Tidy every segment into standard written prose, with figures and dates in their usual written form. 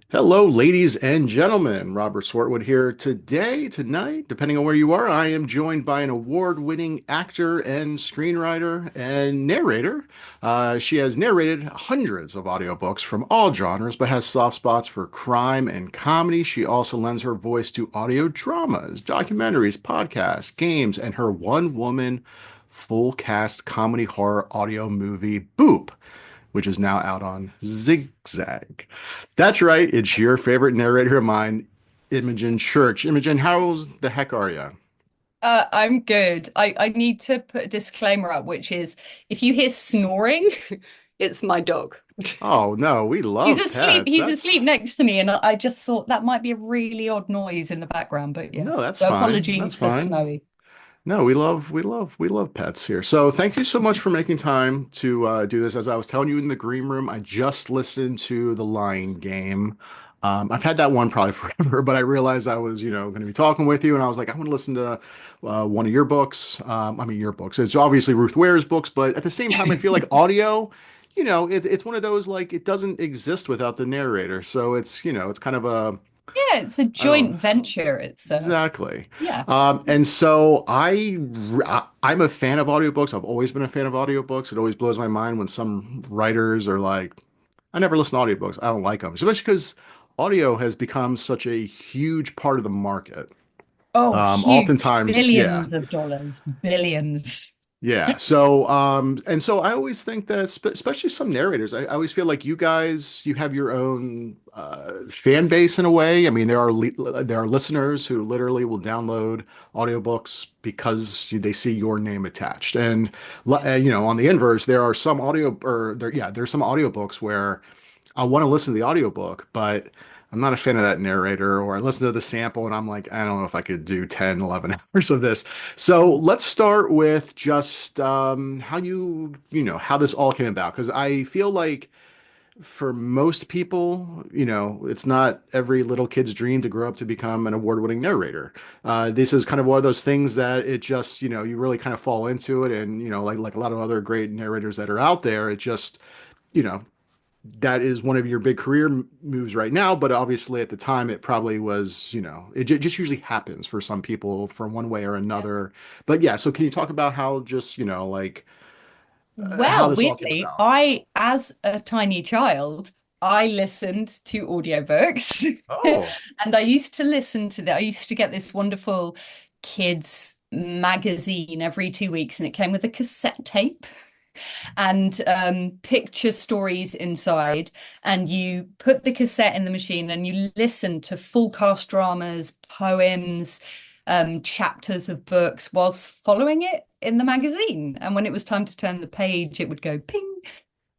Hello, ladies and gentlemen. Robert Swartwood here tonight, depending on where you are. I am joined by an award-winning actor and screenwriter and narrator. She has narrated hundreds of audiobooks from all genres, but has soft spots for crime and comedy. She also lends her voice to audio dramas, documentaries, podcasts, games, and her one-woman full cast comedy horror audio movie, Boop, which is now out on XigXag. That's right, it's your favorite narrator of mine, Imogen Church. Imogen, how the heck are you? I'm good. I need to put a disclaimer up, which is if you hear snoring, it's my dog. Oh no, we He's love asleep. pets. He's asleep That's next to me, and I just thought that might be a really odd noise in the background. But yeah, no, that's so fine. That's apologies for fine. Snowy. No, we love pets here. So thank you so much for making time to do this. As I was telling you in the green room, I just listened to The Lying Game. I've had that one probably forever, but I realized I was, going to be talking with you, and I was like, I want to listen to one of your books. I mean, your books. It's obviously Ruth Ware's books, but at the same time, I feel like audio, it's one of those like it doesn't exist without the narrator. So it's kind of a Yeah, it's a I don't joint venture. It's Exactly. yeah. And so I'm a fan of audiobooks. I've always been a fan of audiobooks. It always blows my mind when some writers are like, I never listen to audiobooks. I don't like them, especially because audio has become such a huge part of the market. Oh, huge. Oftentimes, yeah. Billions of dollars. Billions. Yeah. And so I always think that, especially some narrators, I always feel like you guys, you have your own fan base in a way. I mean, there are listeners who literally will download audiobooks because they see your name attached. And, Yeah. on the inverse, there's some audiobooks where I want to listen to the audiobook, but I'm not a fan of that narrator, or I listen to the sample and I'm like, I don't know if I could do 10, 11 hours of this. So let's start with just how how this all came about. Because I feel like for most people, it's not every little kid's dream to grow up to become an award-winning narrator. This is kind of one of those things that it just, you really kind of fall into it. And, like a lot of other great narrators that are out there, it just, you know, that is one of your big career moves right now, but obviously at the time it probably was, just usually happens for some people for one way or another. But yeah, so can you talk about how just, how Well, this all came weirdly, about? as a tiny child, I listened to audiobooks. Oh, And I used to get this wonderful kids magazine every 2 weeks, and it came with a cassette tape and picture stories inside. And you put the cassette in the machine and you listen to full cast dramas, poems, chapters of books whilst following it in the magazine. And when it was time to turn the page, it would go ping.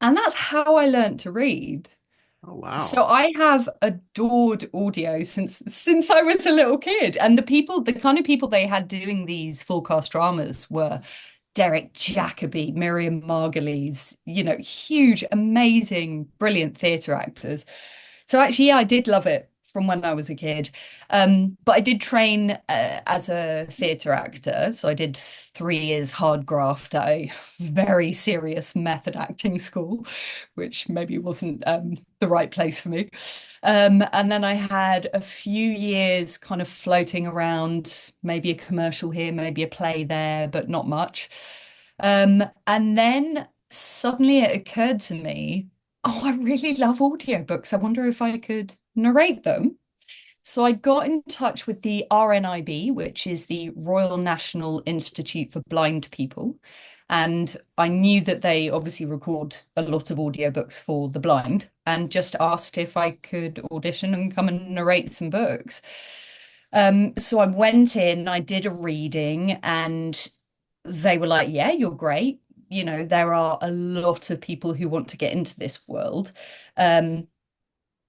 And that's how I learned to read. oh So wow. I have adored audio since I was a little kid. And the kind of people they had doing these full cast dramas were Derek Jacobi, Miriam Margolyes, huge, amazing, brilliant theatre actors. So actually, yeah, I did love it from when I was a kid. But I did train as a theatre actor. So I did 3 years hard graft at a very serious method acting school, which maybe wasn't the right place for me. And then I had a few years kind of floating around, maybe a commercial here, maybe a play there, but not much. And then suddenly it occurred to me, oh, I really love audiobooks. I wonder if I could narrate them. So I got in touch with the RNIB, which is the Royal National Institute for Blind People. And I knew that they obviously record a lot of audiobooks for the blind, and just asked if I could audition and come and narrate some books. So I went in, I did a reading, and they were like, yeah, you're great. There are a lot of people who want to get into this world. Um,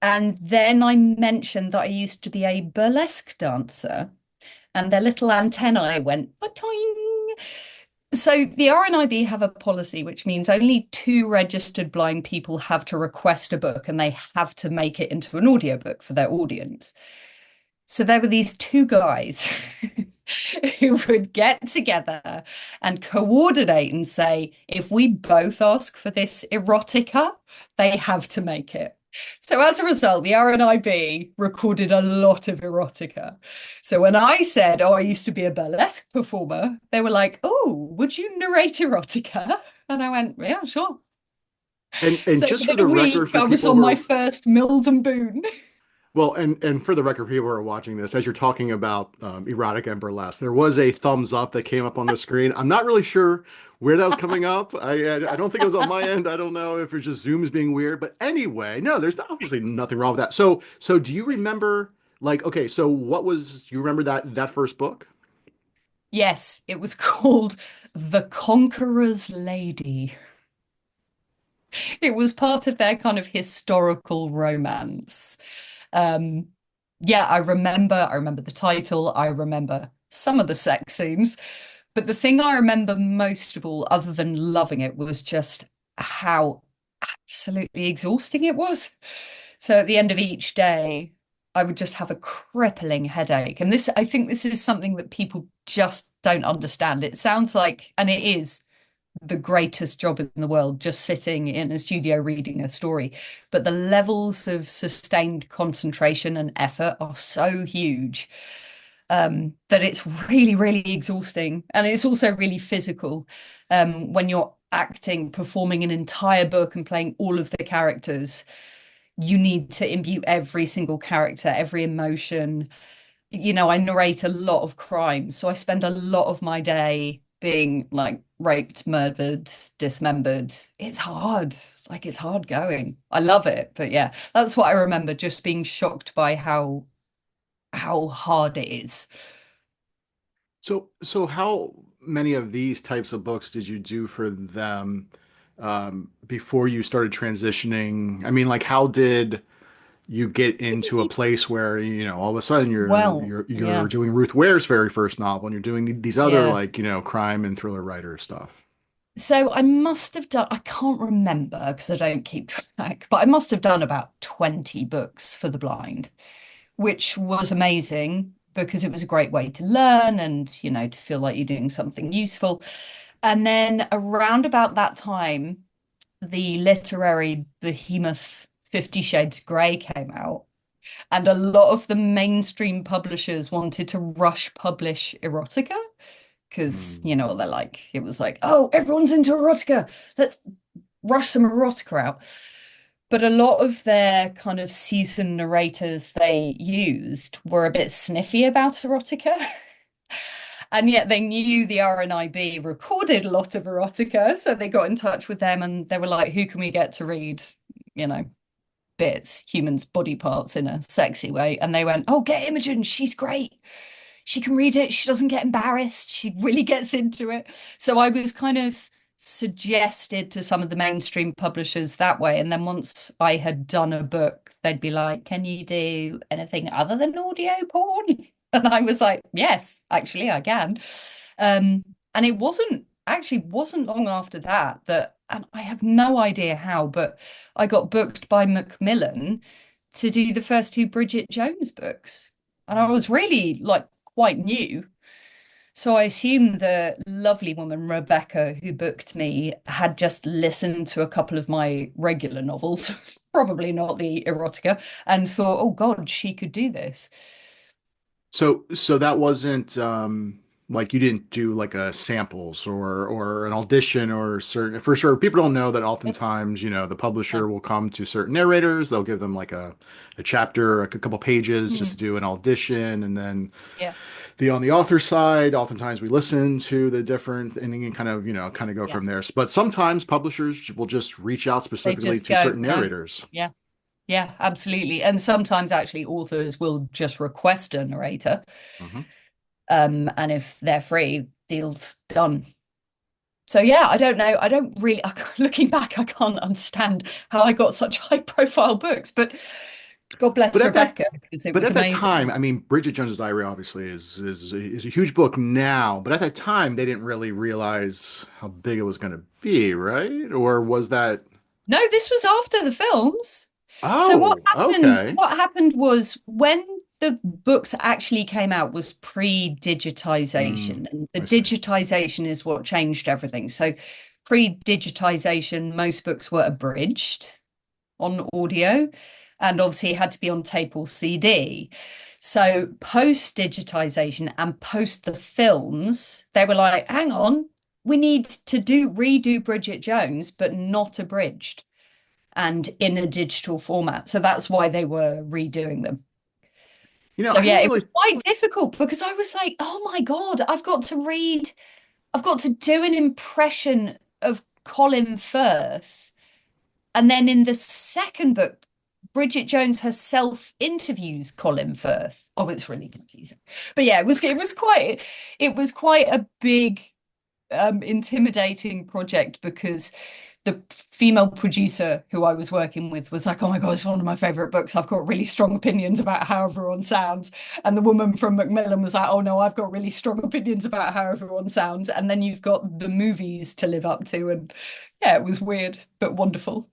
and then I mentioned that I used to be a burlesque dancer, and their little antennae went ba-toing. So the RNIB have a policy which means only two registered blind people have to request a book, and they have to make it into an audiobook for their audience. So there were these two guys who would get together and coordinate and say, if we both ask for this erotica, they have to make it. So as a result, the RNIB recorded a lot of erotica. So when I said, "Oh, I used to be a burlesque performer," they were like, "Oh, would you narrate erotica?" And I went, "Yeah, sure." And So just for within the a record, week, for I was people on who my are first Mills and Boon. well, and for the record, for people who are watching this, as you're talking about erotic and burlesque, there was a thumbs up that came up on the screen. I'm not really sure where that was coming up. I don't think it was on my end. I don't know if it's just Zoom's being weird. But anyway, no, there's obviously nothing wrong with that. So do you remember like okay, so what was do you remember that first book? Yes, it was called The Conqueror's Lady. It was part of their kind of historical romance. Um, yeah, I remember the title, I remember some of the sex scenes, but the thing I remember most of all, other than loving it, was just how absolutely exhausting it was. So at the end of each day, I would just have a crippling headache. And this, I think this is something that people just don't understand. It sounds like, and it is the greatest job in the world, just sitting in a studio reading a story. But the levels of sustained concentration and effort are so huge that it's really, really exhausting. And it's also really physical when you're acting, performing an entire book and playing all of the characters. You need to imbue every single character, every emotion. I narrate a lot of crimes, so I spend a lot of my day being like raped, murdered, dismembered. It's hard. Like it's hard going. I love it, but yeah, that's what I remember, just being shocked by how hard it is. So how many of these types of books did you do for them before you started transitioning? I mean, like how did you get into a place where all of a sudden you're Well, you're you're yeah, doing Ruth Ware's very first novel and you're doing these other yeah. like crime and thriller writer stuff. So I must have done, I can't remember because I don't keep track, but I must have done about 20 books for the blind, which was amazing because it was a great way to learn and, to feel like you're doing something useful. And then around about that time, the literary behemoth 50 Shades Grey came out, and a lot of the mainstream publishers wanted to rush publish erotica because Hmm. you know what they're like. It was like, oh, everyone's into erotica. Let's rush some erotica out. But a lot of their kind of seasoned narrators they used were a bit sniffy about erotica. And yet they knew the RNIB recorded a lot of erotica. So they got in touch with them and they were like, who can we get to read, you know, bits, humans' body parts in a sexy way? And they went, oh, get Imogen. She's great. She can read it. She doesn't get embarrassed. She really gets into it. So I was kind of suggested to some of the mainstream publishers that way. And then once I had done a book, they'd be like, can you do anything other than audio porn? And I was like, yes, actually, I can. And it wasn't long after that, and I have no idea how, but I got booked by Macmillan to do the first two Bridget Jones books. And I was really like quite new. So I assume the lovely woman, Rebecca, who booked me, had just listened to a couple of my regular novels, probably not the erotica, and thought, oh God, she could do this. So that wasn't like you didn't do like a samples or an audition or certain for sure people don't know that oftentimes the Yeah. publisher will come to certain narrators, they'll give them like a chapter, a couple pages just to Mhm. do an audition, and then Yeah. the on the author side oftentimes we listen to the different and then kind of go Yeah. from there, but sometimes publishers will just reach out They specifically just to go, certain no. narrators. Yeah. Yeah, absolutely. And sometimes actually authors will just request a narrator. Mhm. And if they're free, deal's done. So yeah, I don't know. I don't really, looking back, I can't understand how I got such high profile books, but God But bless at that Rebecca because it But was at that time, amazing. I mean, Bridget Jones's Diary obviously is a huge book now, but at that time they didn't really realize how big it was going to be, right? Or was that? No, this was after the films. So what Oh, happened? okay. What happened was when the books actually came out was pre-digitization, and the I see. digitization is what changed everything. So pre-digitization, most books were abridged. on audio, and obviously it had to be on tape or CD. So post digitization and post the films, they were like, hang on, we need to do redo Bridget Jones, but not abridged and in a digital format. So that's why they were redoing them. So I yeah, don't it really. was quite difficult because I was like, oh my God, I've got to do an impression of Colin Firth. And then in the second book, Bridget Jones herself interviews Colin Firth. Oh, it's really confusing. But yeah, it was quite a big intimidating project because the female producer who I was working with was like, oh my God, it's one of my favorite books. I've got really strong opinions about how everyone sounds. And the woman from Macmillan was like, oh no, I've got really strong opinions about how everyone sounds. And then you've got the movies to live up to. And yeah, it was weird, but wonderful.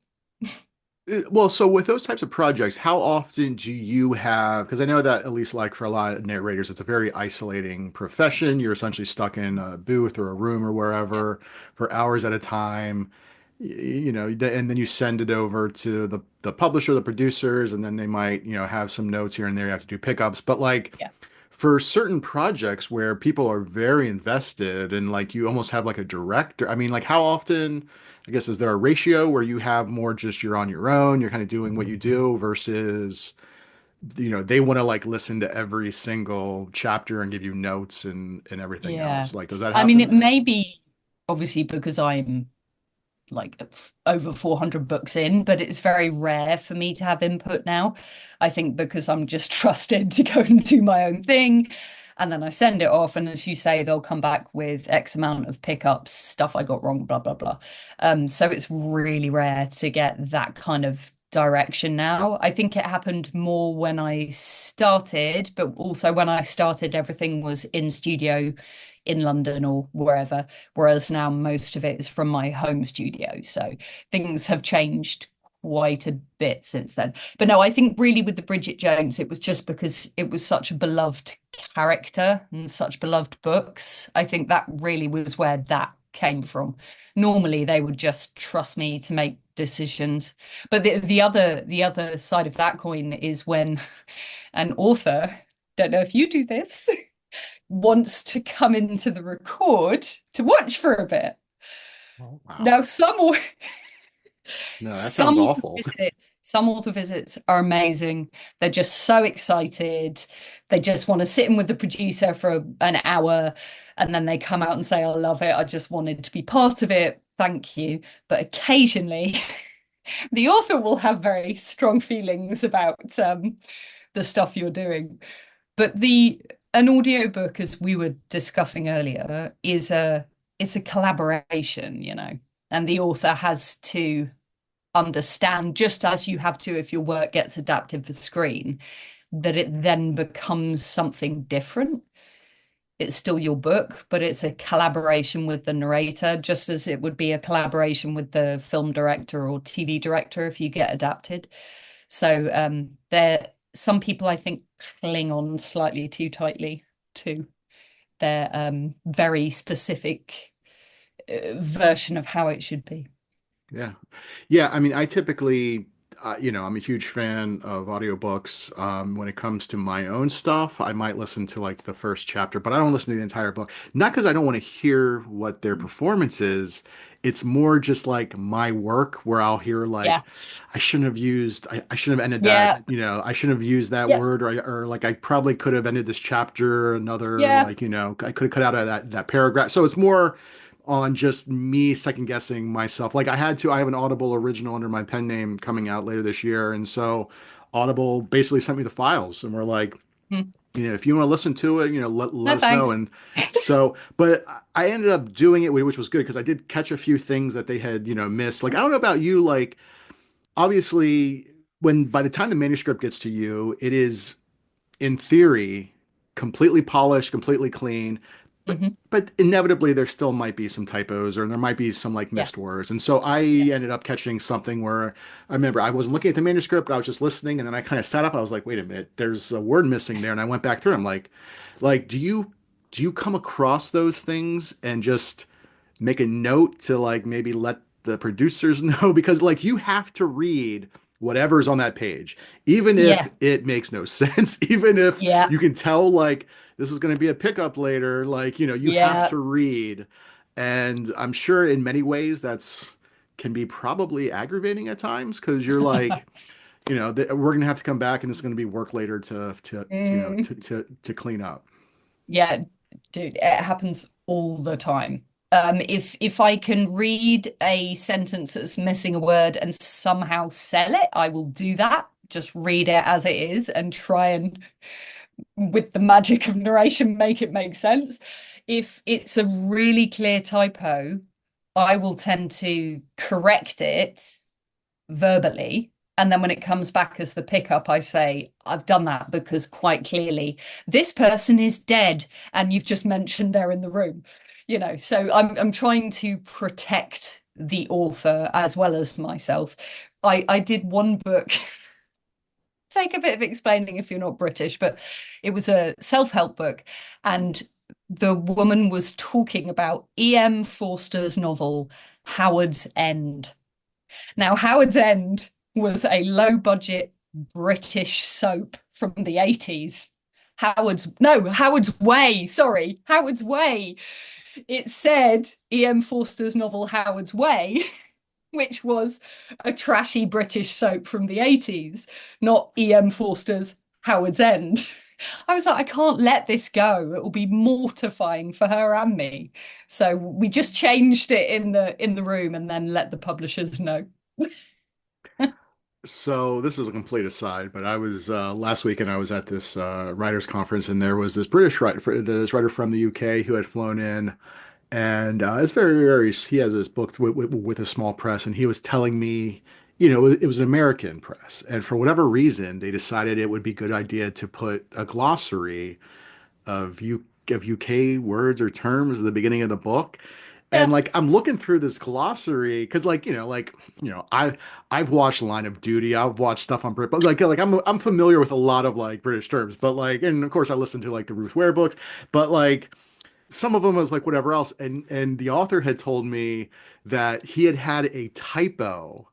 Well, so with those types of projects, how often do you have? Because I know that at least like for a lot of narrators, it's a very isolating profession. You're essentially stuck in a booth or a room or Yeah. wherever for hours at a time. And then you send it over to the publisher, the producers, and then they might, have some notes here and there. You have to do pickups, but like Yeah. for certain projects where people are very invested and like you almost have like a director. I mean, like how often, I guess, is there a ratio where you have more just you're on your own, you're kind of doing what you do versus, they want to like listen to every single chapter and give you notes and everything Yeah. else. Like, does that I mean, it happen? may be obviously because I'm like over 400 books in, but it's very rare for me to have input now. I think because I'm just trusted to go and do my own thing. And then I send it off. And as you say, they'll come back with X amount of pickups, stuff I got wrong, blah, blah, blah. So it's really rare to get that kind of direction now. I think it happened more when I started, but also when I started, everything was in studio in London or wherever, whereas now most of it is from my home studio. So things have changed quite a bit since then. But no, I think really with the Bridget Jones, it was just because it was such a beloved character and such beloved books. I think that really was where that came from. Normally they would just trust me to make decisions. But the other side of that coin is when an author, don't know if you do this, wants to come into the record to watch for a bit. Oh, wow. Now, No, that sounds awful. some author visits are amazing. They're just so excited. They just want to sit in with the producer for an hour and then they come out and say, I love it. I just wanted to be part of it. Thank you. But occasionally, the author will have very strong feelings about the stuff you're doing. But the an audiobook, as we were discussing earlier, is a it's a collaboration, and the author has to understand, just as you have to if your work gets adapted for screen, that it then becomes something different. It's still your book, but it's a collaboration with the narrator, just as it would be a collaboration with the film director or TV director if you get adapted. So there, some people I think cling on slightly too tightly to their very specific version of how it should be. Yeah. Yeah, I mean, I typically, I'm a huge fan of audiobooks. When it comes to my own stuff, I might listen to like the first chapter, but I don't listen to the entire book. Not because I don't want to hear what their performance is. It's more just like my work where I'll hear Yeah, like, I shouldn't have ended that, yeah, I shouldn't have used that yeah, word or like I probably could have ended this chapter another, yeah. like, I could have cut out of that paragraph. So it's more on just me second guessing myself. Like I have an Audible original under my pen name coming out later this year. And so Audible basically sent me the files and we're like, Hmm. if you want to listen to it, let No us know. thanks. And so, but I ended up doing it, which was good because I did catch a few things that they had, missed. Like, I don't know about you, like, obviously, by the time the manuscript gets to you, it is in theory, completely polished, completely clean. But Hmm. but inevitably there still might be some typos or there might be some like Yeah, missed words. And so I yeah. ended up catching something where I remember I wasn't looking at the manuscript, I was just listening, and then I kind of sat up and I was like, wait a minute, there's a word missing there. And I went back through. I'm like, do you come across those things and just make a note to like maybe let the producers know? Because like you have to read whatever's on that page, even if Yeah. it makes no sense, even if Yeah. you can tell like this is going to be a pickup later, like, you have Yeah. to read. And I'm sure in many ways that's can be probably aggravating at times because you're like, we're going to have to come back and this is going to be work later to, Mm. to clean up. Yeah, dude, it happens all the time. If I can read a sentence that's missing a word and somehow sell it, I will do that. Just read it as it is and try and, with the magic of narration, make it make sense. If it's a really clear typo, I will tend to correct it verbally. And then when it comes back as the pickup, I say, I've done that because quite clearly this person is dead and you've just mentioned they're in the room. So I'm trying to protect the author as well as myself. I did one book, take a bit of explaining if you're not British, but it was a self-help book, and the woman was talking about E.M. Forster's novel, Howard's End. Now, Howard's End was a low budget British soap from the 80s. Howard's Way, sorry, Howard's Way. It said E.M. Forster's novel Howard's Way, which was a trashy British soap from the 80s, not E.M. Forster's Howard's End. I was like, I can't let this go. It will be mortifying for her and me. So we just changed it in the room and then let the publishers know. So this is a complete aside, but I was last weekend I was at this writers conference and there was this British writer, this writer from the UK who had flown in, and it's very he has this book with a small press, and he was telling me, it was an American press, and for whatever reason they decided it would be a good idea to put a glossary of UK words or terms at the beginning of the book. And Yeah. like I'm looking through this glossary because I've watched Line of Duty, I've watched stuff on Brit, but like I'm familiar with a lot of like British terms, but like and of course I listen to like the Ruth Ware books, but like some of them was like whatever else, and the author had told me that he had a typo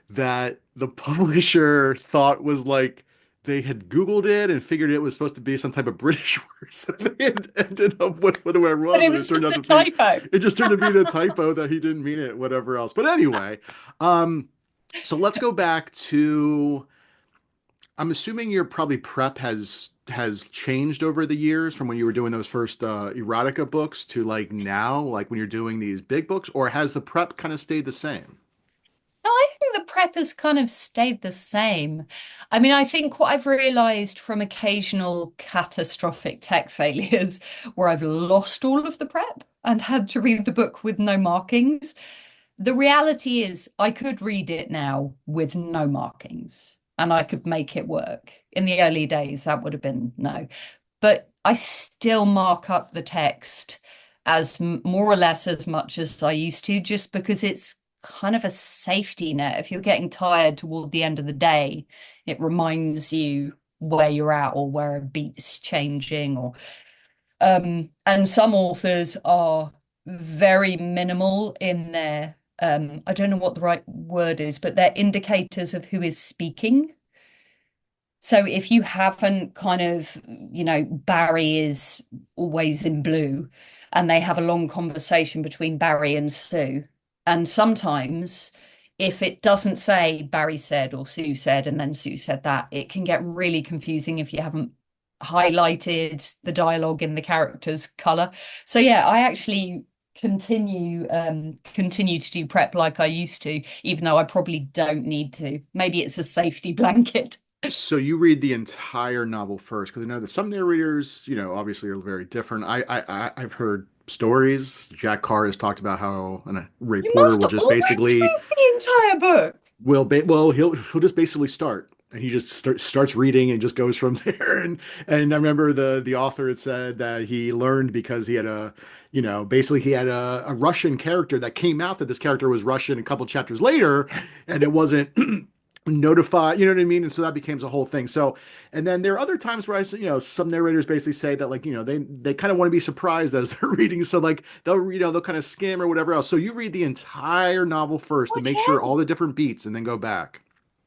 that the publisher thought was like they had Googled it and figured it was supposed to be some type of British word. So they had ended up with whatever it But was, it and it was turned just out a to be typo. it just turned to be a typo that he didn't mean it, whatever else. But anyway, um, so let's go back to I'm assuming your probably prep has changed over the years from when you were doing those first erotica books to like now, like when you're doing these big books, or has the prep kind of stayed the same? No, I think the prep has kind of stayed the same. I mean, I think what I've realized from occasional catastrophic tech failures where I've lost all of the prep and had to read the book with no markings, the reality is I could read it now with no markings and I could make it work. In the early days, that would have been no. But I still mark up the text as more or less as much as I used to, just because it's kind of a safety net. If you're getting tired toward the end of the day, it reminds you where you're at or where a beat's changing or and some authors are very minimal in their I don't know what the right word is, but they're indicators of who is speaking. So if you haven't kind of, Barry is always in blue and they have a long conversation between Barry and Sue. And sometimes if it doesn't say Barry said or Sue said and then Sue said that, it can get really confusing if you haven't highlighted the dialogue in the character's color. So yeah, I actually continue to do prep like I used to, even though I probably don't need to. Maybe it's a safety blanket. So you read the entire novel first, because I know that some narrators, obviously are very different. I've heard stories. Jack Carr has talked about how a Ray You Porter must will just always basically read the entire book. he'll just basically start and he just starts reading and just goes from there. And I remember the author had said that he learned because he had basically he had a Russian character that came out that this character was Russian a couple chapters later, and it wasn't notified, you know what I mean? And so that becomes a whole thing. So, and then there are other times where some narrators basically say that like, they kind of want to be surprised as they're reading. So like they'll kind of skim or whatever else. So you read the entire novel first to Oh, make sure yeah. all the different beats and then go back.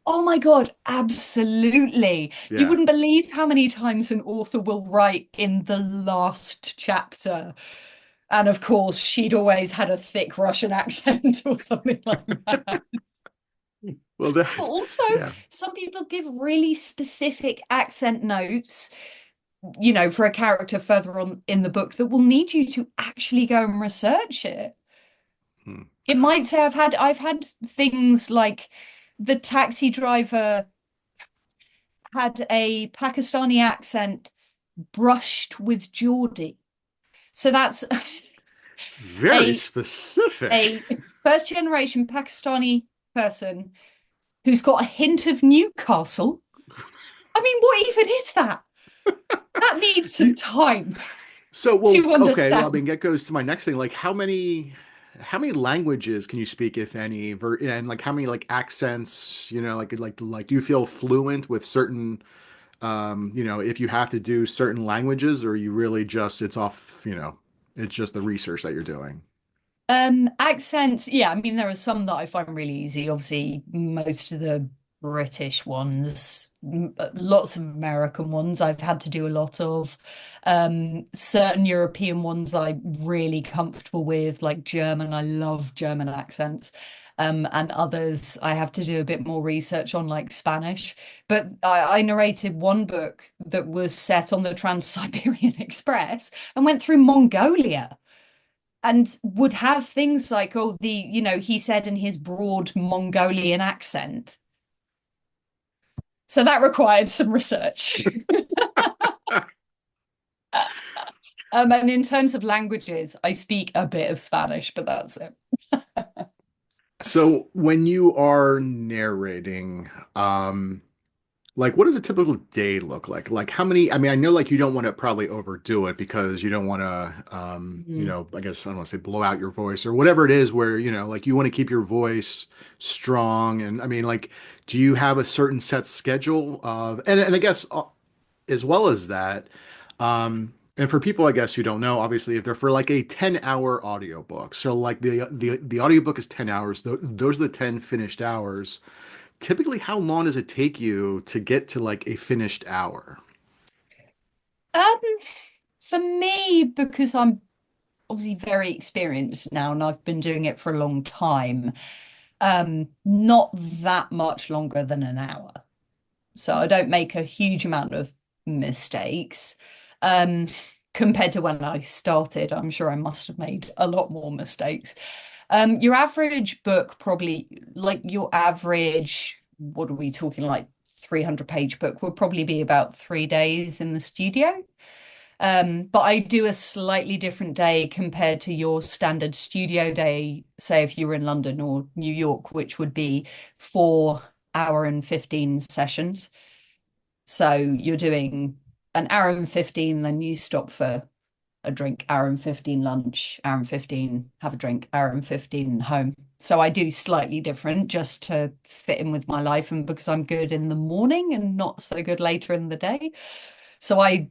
Oh my God, absolutely. You Yeah. wouldn't believe how many times an author will write in the last chapter. And of course, she'd always had a thick Russian accent or something like that. Well, But that, also, yeah. some people give really specific accent notes, you know, for a character further on in the book that will need you to actually go and research it. Hmm. It might say I've had things like the taxi driver had a Pakistani accent brushed with Geordie. So that's It's very a specific. a first generation Pakistani person who's got a hint of Newcastle. I mean, what even is that? That needs some Do time So, well, to okay. Well, I understand. mean, that goes to my next thing. Like, how many languages can you speak, if any? And like, how many like accents? Like, do you feel fluent with certain, if you have to do certain languages, or you really just it's off, it's just the research that you're doing. Accents, yeah, I mean there are some that I find really easy. Obviously, most of the British ones, lots of American ones I've had to do a lot of. Certain European ones I'm really comfortable with, like German. I love German accents. And others I have to do a bit more research on, like Spanish. But I narrated one book that was set on the Trans-Siberian Express and went through Mongolia and would have things like, oh, he said in his broad Mongolian accent. So that required some research. And in terms of languages, I speak a bit of Spanish, but that's it. So, when you are narrating, like, what does a typical day look like? Like, how many? I mean, I know like you don't want to probably overdo it because you don't want to, Mm. I guess I don't want to say blow out your voice or whatever it is where, like you want to keep your voice strong. And I mean, like, do you have a certain set schedule of, and I guess as well as that, and for people, I guess, who don't know, obviously, if they're for like a 10-hour audiobook, so like the audiobook is 10 hours, those are the 10 finished hours. Typically, how long does it take you to get to like a finished hour? Um, for me, because I'm obviously very experienced now and I've been doing it for a long time, not that much longer than an hour. So I don't make a huge amount of mistakes. Um, Compared to when I started, I'm sure I must have made a lot more mistakes. Your average book, probably like your average, what are we talking, like 300-page book, would probably be about 3 days in the studio. But I do a slightly different day compared to your standard studio day, say if you were in London or New York, which would be 4 hour and 15 sessions. So you're doing an hour and 15, then you stop for a drink, hour and 15 lunch, hour and 15, have a drink, hour and 15 home. So I do slightly different just to fit in with my life and because I'm good in the morning and not so good later in the day. So I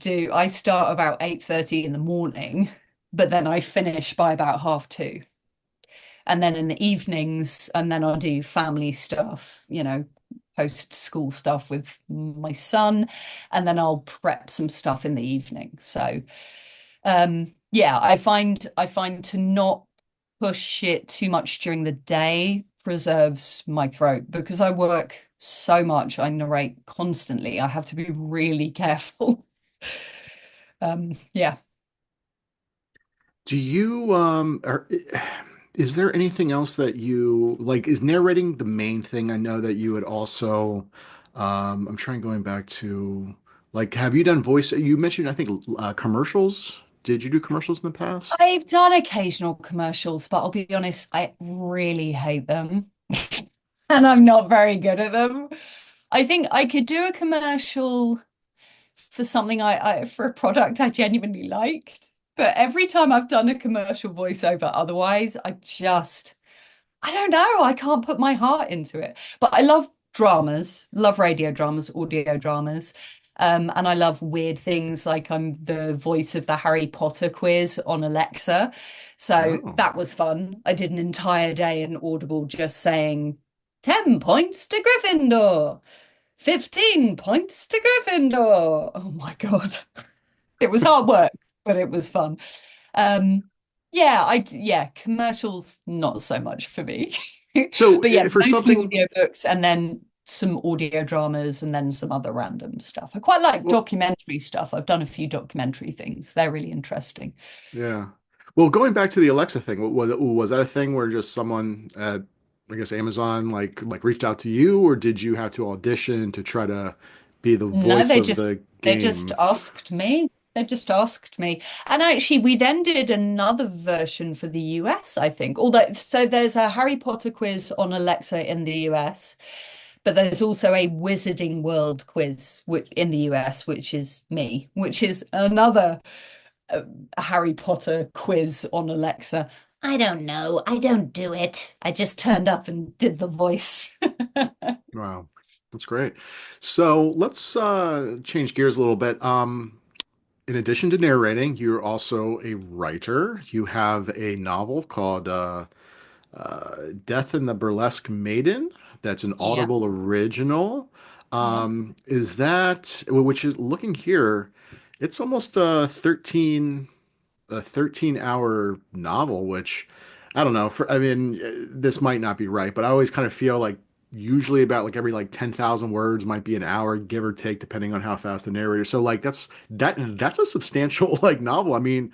start about 8:30 in the morning, but then I finish by about 2:30. And then in the evenings, and then I'll do family stuff, post school stuff with my son, and then I'll prep some stuff in the evening. So yeah, I find to not push it too much during the day preserves my throat because I work so much. I narrate constantly. I have to be really careful. Yeah. Do you is there anything else that you like? Is narrating the main thing? I know that you would also I'm trying going back to like have you done voice you mentioned I think commercials? Did you do commercials in the past? I've done occasional commercials, but I'll be honest, I really hate them. And I'm not very good at them. I think I could do a commercial for something for a product I genuinely liked. But every time I've done a commercial voiceover, otherwise, I don't know. I can't put my heart into it. But I love dramas, love radio dramas, audio dramas. And I love weird things like I'm the voice of the Harry Potter quiz on Alexa. So Oh. that was fun. I did an entire day in Audible just saying 10 points to Gryffindor. 15 points to Gryffindor. Oh my God. It was hard work, but it was fun. Um, yeah, commercials not so much for me. So But yeah, for mostly something, audiobooks and then some audio dramas and then some other random stuff. I quite like well, documentary stuff. I've done a few documentary things. They're really interesting. yeah. Well, going back to the Alexa thing, was that a thing where just someone at, I guess, Amazon like reached out to you, or did you have to audition to try to be the No, voice of the they just game? asked me. They just asked me. And actually we then did another version for the US, I think. Although so there's a Harry Potter quiz on Alexa in the US, but there's also a Wizarding World quiz which in the US, which is me, which is another uh, Harry Potter quiz on Alexa. I don't know. I don't do it. I just turned up and did the voice. Wow, that's great. So let's change gears a little bit. In addition to narrating, you're also a writer. You have a novel called Death in the Burlesque Maiden. That's an Yeah. Audible original. Yeah. Is that, which is looking here, it's almost a 13-hour novel, which I don't know. I mean, this might not be right, but I always kind of feel like usually about like every like 10,000 words might be an hour, give or take, depending on how fast the narrator. So like that's a substantial like novel. I mean,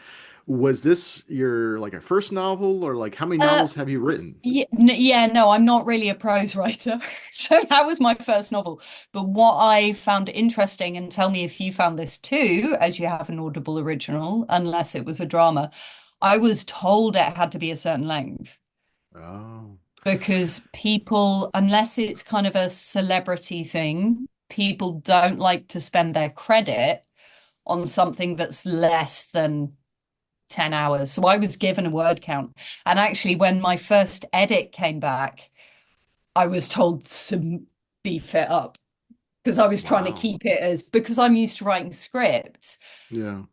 was this your like a first novel, or like how many Uh, novels have you written? yeah, no, I'm not really a prose writer. So that was my first novel. But what I found interesting, and tell me if you found this too, as you have an Audible original, unless it was a drama, I was told it had to be a certain length Oh, because people, unless it's kind of a celebrity thing, people don't like to spend their credit on something that's less than 10 hours. So I was given a word count. And actually, when my first edit came back, I was told to beef it up because I was trying to wow. keep it as because I'm used to writing scripts. Yeah.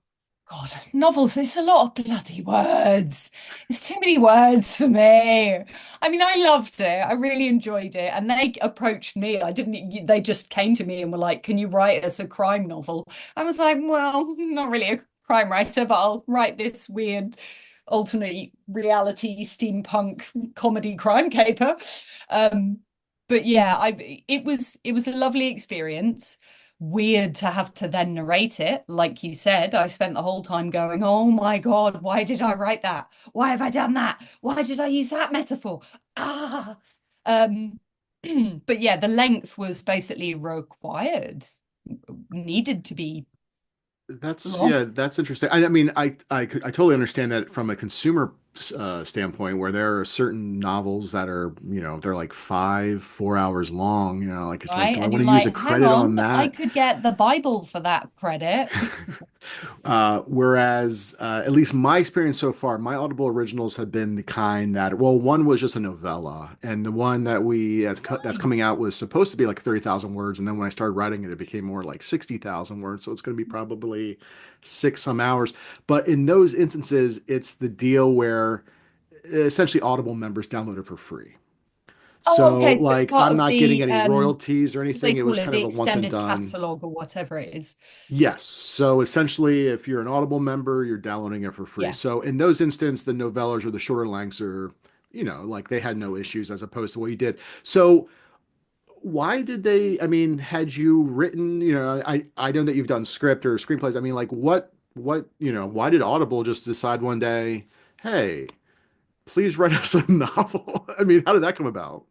God, novels, it's a lot of bloody words. It's too many words for me. I mean, I loved it. I really enjoyed it. And they approached me. I didn't, they just came to me and were like, can you write us a crime novel? I was like, well, not really a crime writer, but I'll write this weird alternate reality steampunk comedy crime caper. Um, but yeah, it was a lovely experience. Weird to have to then narrate it. Like you said, I spent the whole time going, oh my God, why did I write that? Why have I done that? Why did I use that metaphor? Ah. Um, but yeah, the length was basically required, needed to be That's long. yeah, that's interesting. I mean, I totally understand that from a consumer standpoint, where there are certain novels that are, they're like 4 hours long. Like it's like, Right. do I And want you're to use a like, hang credit on on, I that? could get the Bible for that credit. Whereas, at least my experience so far, my Audible originals have been the kind that, well, one was just a novella, and the one that that's coming Nice. out was supposed to be like 30,000 words, and then when I started writing it, it became more like 60,000 words, so it's going to be probably six some hours. But in those instances, it's the deal where essentially Audible members download it for free. Oh, So, okay. So it's like, part I'm of not getting the any royalties or what do they anything. It was call it? kind The of a once and extended done. catalog or whatever it is. Yes. So essentially, if you're an Audible member, you're downloading it for free. Yeah. So in those instances, the novellas or the shorter lengths are, like they had no issues as opposed to what you did. So why did they, I mean, had you written, I know that you've done script or screenplays. I mean, like why did Audible just decide one day, hey, please write us a novel? I mean, how did that come about?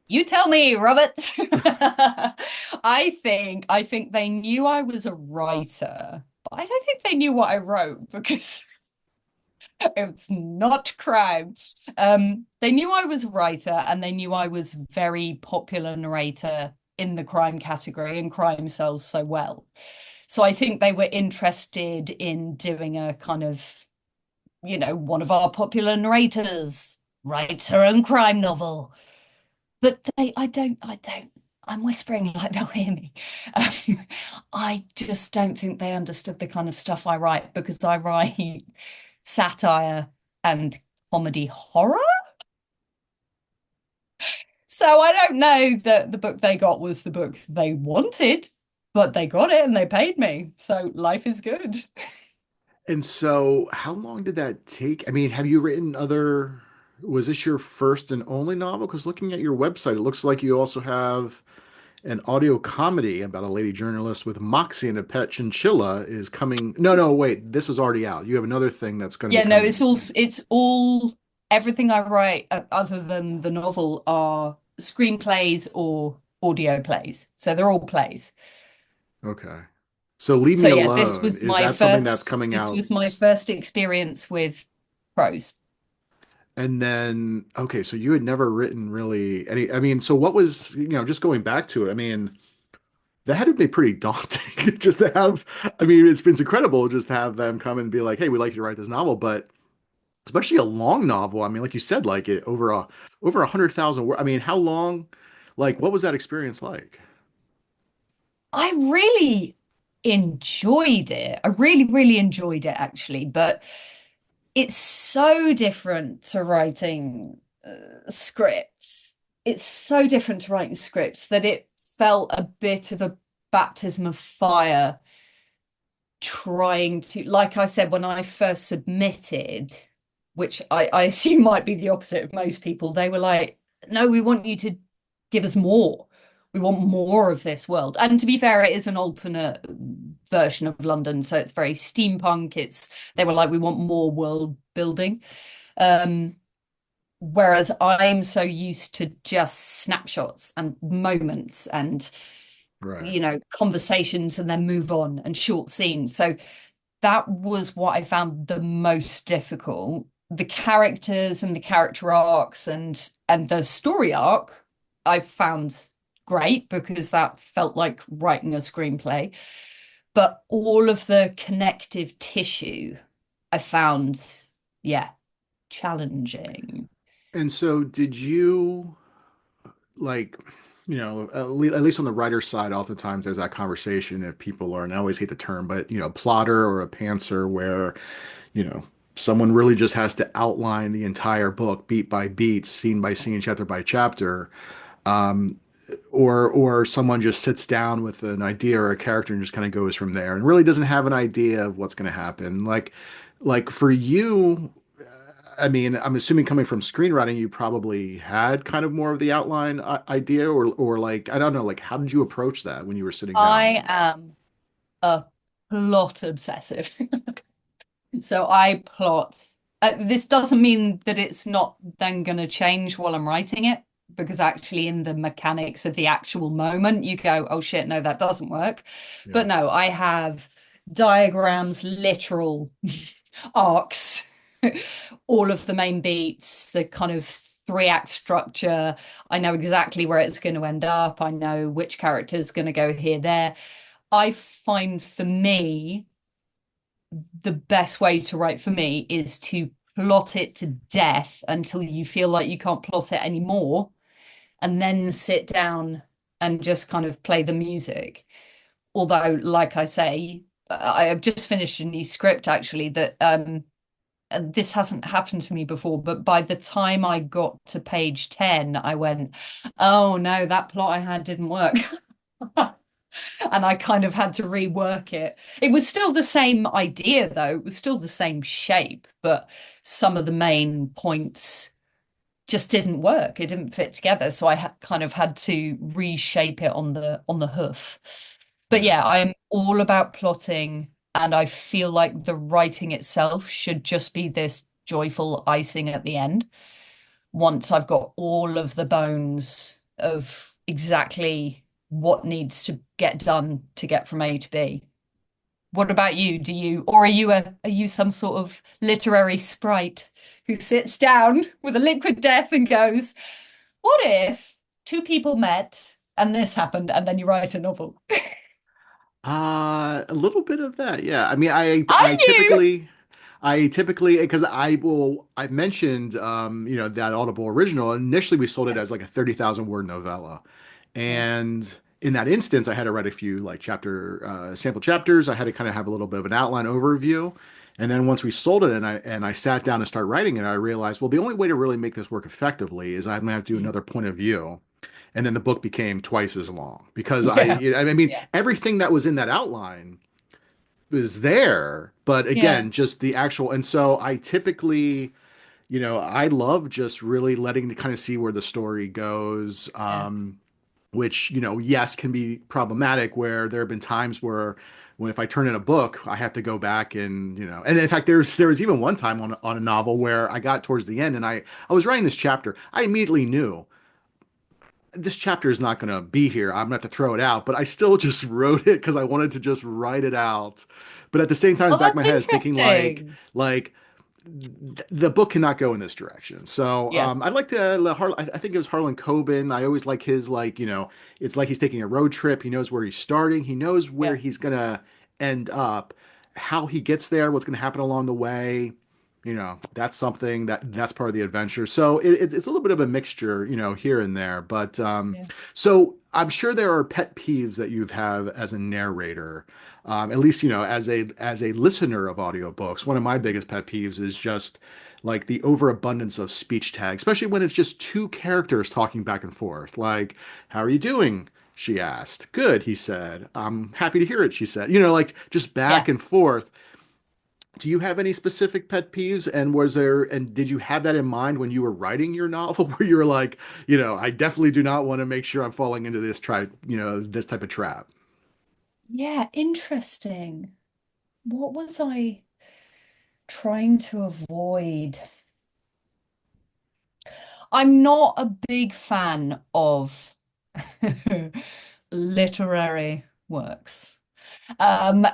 You tell me, Robert. I think they knew I was a writer, but I don't think they knew what I wrote because it's not crime. They knew I was a writer and they knew I was very popular narrator in the crime category and crime sells so well. So I think they were interested in doing a kind of, one of our popular narrators writes her own crime novel. But I'm whispering like they'll hear me. Um, I just don't think they understood the kind of stuff I write because I write satire and comedy horror. So I don't know that the book they got was the book they wanted, but they got it and they paid me. So life is good. And so, how long did that take? I mean, have you written other, was this your first and only novel? Because looking at your website, it looks like you also have an audio comedy about a lady journalist with Moxie and a pet chinchilla is coming. No, no, wait, this was already out. You have another thing that's going to be Yeah, no, coming soon. it's all everything I write other than the novel are screenplays or audio plays. So they're all plays. Okay. So Leave So Me yeah, Alone, is that something that's coming this out? was my first experience with prose. And then, okay, so you had never written really any, I mean, so what was, just going back to it, I mean, that had to be pretty daunting just to have, I mean, it's been incredible just to have them come and be like, hey, we'd like you to write this novel, but especially a long novel. I mean, like you said, like it over 100,000 words. I mean, how long, like, what was that experience like? I really enjoyed it. I really, really enjoyed it actually, but it's so different to writing scripts. It's so different to writing scripts that it felt a bit of a baptism of fire trying to, like I said, when I first submitted, which I assume might be the opposite of most people, they were like, no, we want you to give us more. We want more of this world. And to be fair, it is an alternate version of London. So it's very steampunk. They were like, we want more world building. Um, Whereas I'm so used to just snapshots and moments and, Right. conversations and then move on and short scenes. So that was what I found the most difficult. The characters and the character arcs and the story arc I found great because that felt like writing a screenplay. But all of the connective tissue I found, yeah, challenging. And so did you like, at least on the writer side, oftentimes there's that conversation if people are, and I always hate the term, but a plotter or a pantser where, you know, someone really just has to outline the entire book beat by beat, scene by scene, chapter by chapter. Um, or someone just sits down with an idea or a character and just kind of goes from there and really doesn't have an idea of what's going to happen. Like for you, I mean, I'm assuming coming from screenwriting, you probably had kind of more of the outline idea, or like I don't know, like how did you approach that when you were sitting down? I am a plot obsessive. So I plot. This doesn't mean that it's not then going to change while I'm writing it, because actually, in the mechanics of the actual moment, you go, oh shit, no, that doesn't work. Yeah. But no, I have diagrams, literal arcs, all of the main beats, the kind of three-act structure. I know exactly where it's going to end up. I know which character is going to go here, there. I find for me, the best way to write for me is to plot it to death until you feel like you can't plot it anymore, and then sit down and just kind of play the music. Although, like I say, I have just finished a new script actually that this hasn't happened to me before, but by the time I got to page 10, I went, oh no, that plot I had didn't work. And I kind of had to rework it. It was still the same idea, though. It was still the same shape, but some of the main points just didn't work. It didn't fit together, so I kind of had to reshape it on the hoof. But Yeah. yeah, I'm all about plotting, and I feel like the writing itself should just be this joyful icing at the end. Once I've got all of the bones of exactly what needs to get done to get from A to B. What about you? Or are you some sort of literary sprite who sits down with a liquid death and goes, what if two people met and this happened, and then you write a novel? A little bit of that, yeah. I mean, Are you? I typically, because I mentioned, that Audible original. Initially, we sold it as like a 30,000 word novella, Yeah. and in that instance, I had to write a few like sample chapters. I had to kind of have a little bit of an outline overview, and then once we sold it, and I sat down and started writing it, I realized, well, the only way to really make this work effectively is I'm gonna have to do Mm. another point of view. and then the book became twice as long because Yeah. I mean, Yeah. everything that was in that outline was there, but Yeah. again, just the actual. And so I typically, I love just really letting to kind of see where the story goes. Yeah. Which, yes, can be problematic where there have been times where when if I turn in a book, I have to go back and, and in fact, there was even one time on a novel where I got towards the end and I was writing this chapter. I immediately knew this chapter is not going to be here. I'm going to have to throw it out, but I still just wrote it because I wanted to just write it out. But at the same time, in the Oh, back of my that's head, thinking interesting. like the book cannot go in this direction. So Yeah. I'd like to. I think it was Harlan Coben. I always like his it's like he's taking a road trip. He knows where he's starting. He knows where Yeah. he's gonna end up. How he gets there, what's gonna happen along the way. That's something that's part of the adventure. So it's a little bit of a mixture, here and there. But Yeah. so I'm sure there are pet peeves that you have as a narrator. At least, as a listener of audiobooks, one of my biggest pet peeves is just like the overabundance of speech tags, especially when it's just two characters talking back and forth. Like, how are you doing? She asked. Good, he said. I'm happy to hear it, she said. Like just back Yeah. and forth. Do you have any specific pet peeves? And did you have that in mind when you were writing your novel where you were like, I definitely do not want to make sure I'm falling into this type of trap? Yeah. Interesting. What was I trying to avoid? I'm not a big fan of literary works. Um,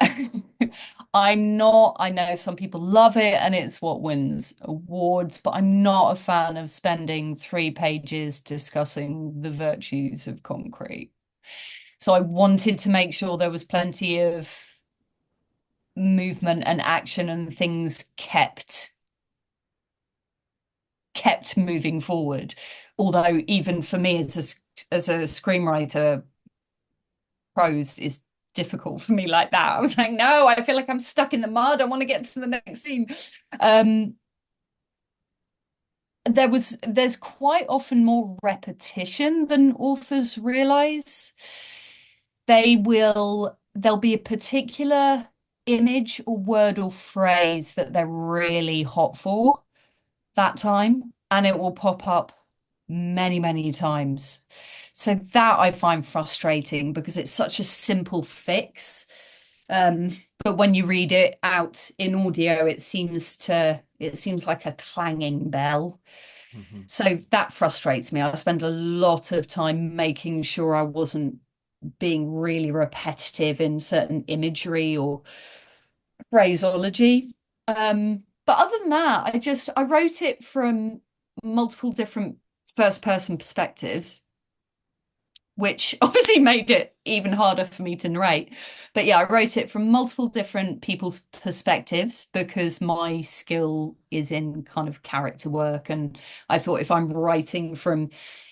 I'm not, I know some people love it and it's what wins awards, but I'm not a fan of spending 3 pages discussing the virtues of concrete. So I wanted to make sure there was plenty of movement and action and things kept moving forward. Although even for me as a screenwriter, prose is difficult for me like that. I was like, no, I feel like I'm stuck in the mud. I want to get to the next scene. Um, there's quite often more repetition than authors realize. There'll be a particular image or word or phrase that they're really hot for that time, and it will pop up many, many times. So that I find frustrating because it's such a simple fix. Um, but when you read it out in audio, it seems like a clanging bell. Mhm. So that frustrates me. I spend a lot of time making sure I wasn't being really repetitive in certain imagery or phraseology. But other than that, I wrote it from multiple different first person perspectives, which obviously made it even harder for me to narrate. But yeah, I wrote it from multiple different people's perspectives because my skill is in kind of character work. And I thought if I'm writing from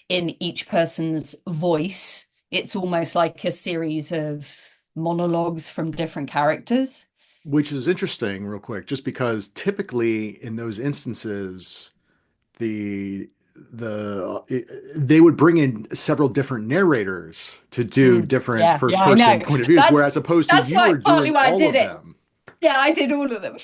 in each person's voice, it's almost like a series of monologues from different characters. Which is interesting, real quick, just because typically in those instances, the they would bring in several different narrators to do different Yeah, first yeah, I know. person point of views, That's whereas opposed to that's you why were partly doing why I all did of it. them. Yeah, I did all of them.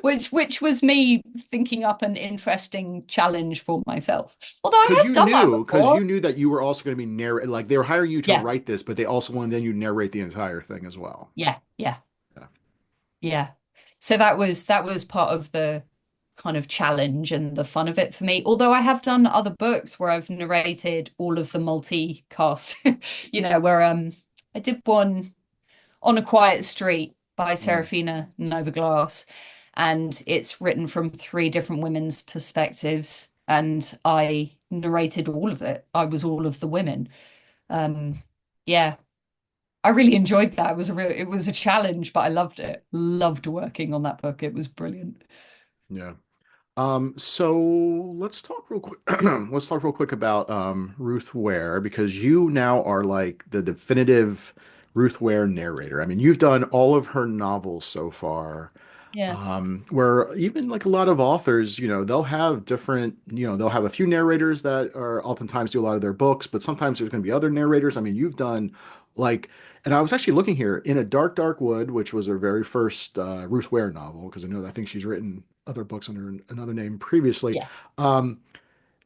Which was me thinking up an interesting challenge for myself. Although I have done that Because before. you knew that you were also going to be narrate, like they were hiring you to Yeah, write this, but they also wanted then you narrate the entire thing as well. yeah, yeah, Yeah. yeah. So that was part of the kind of challenge and the fun of it for me. Although I have done other books where I've narrated all of the multi-cast, where I did one on a Quiet Street by Mm. Serafina Nova Glass, and it's written from 3 different women's perspectives, and I narrated all of it. I was all of the women. Um, yeah, I really enjoyed that. It was a challenge, but I loved it. Loved working on that book. It was brilliant. Yeah. So let's talk real quick. Let's talk real quick about Ruth Ware because you now are like the definitive Ruth Ware narrator. I mean, you've done all of her novels so far. Yeah. Where even like a lot of authors, they'll have different, they'll have a few narrators that are oftentimes do a lot of their books, but sometimes there's going to be other narrators. I mean, you've done like, and I was actually looking here in A Dark, Dark Wood, which was her very first Ruth Ware novel, because I think she's written other books under another name previously. Yeah. Um,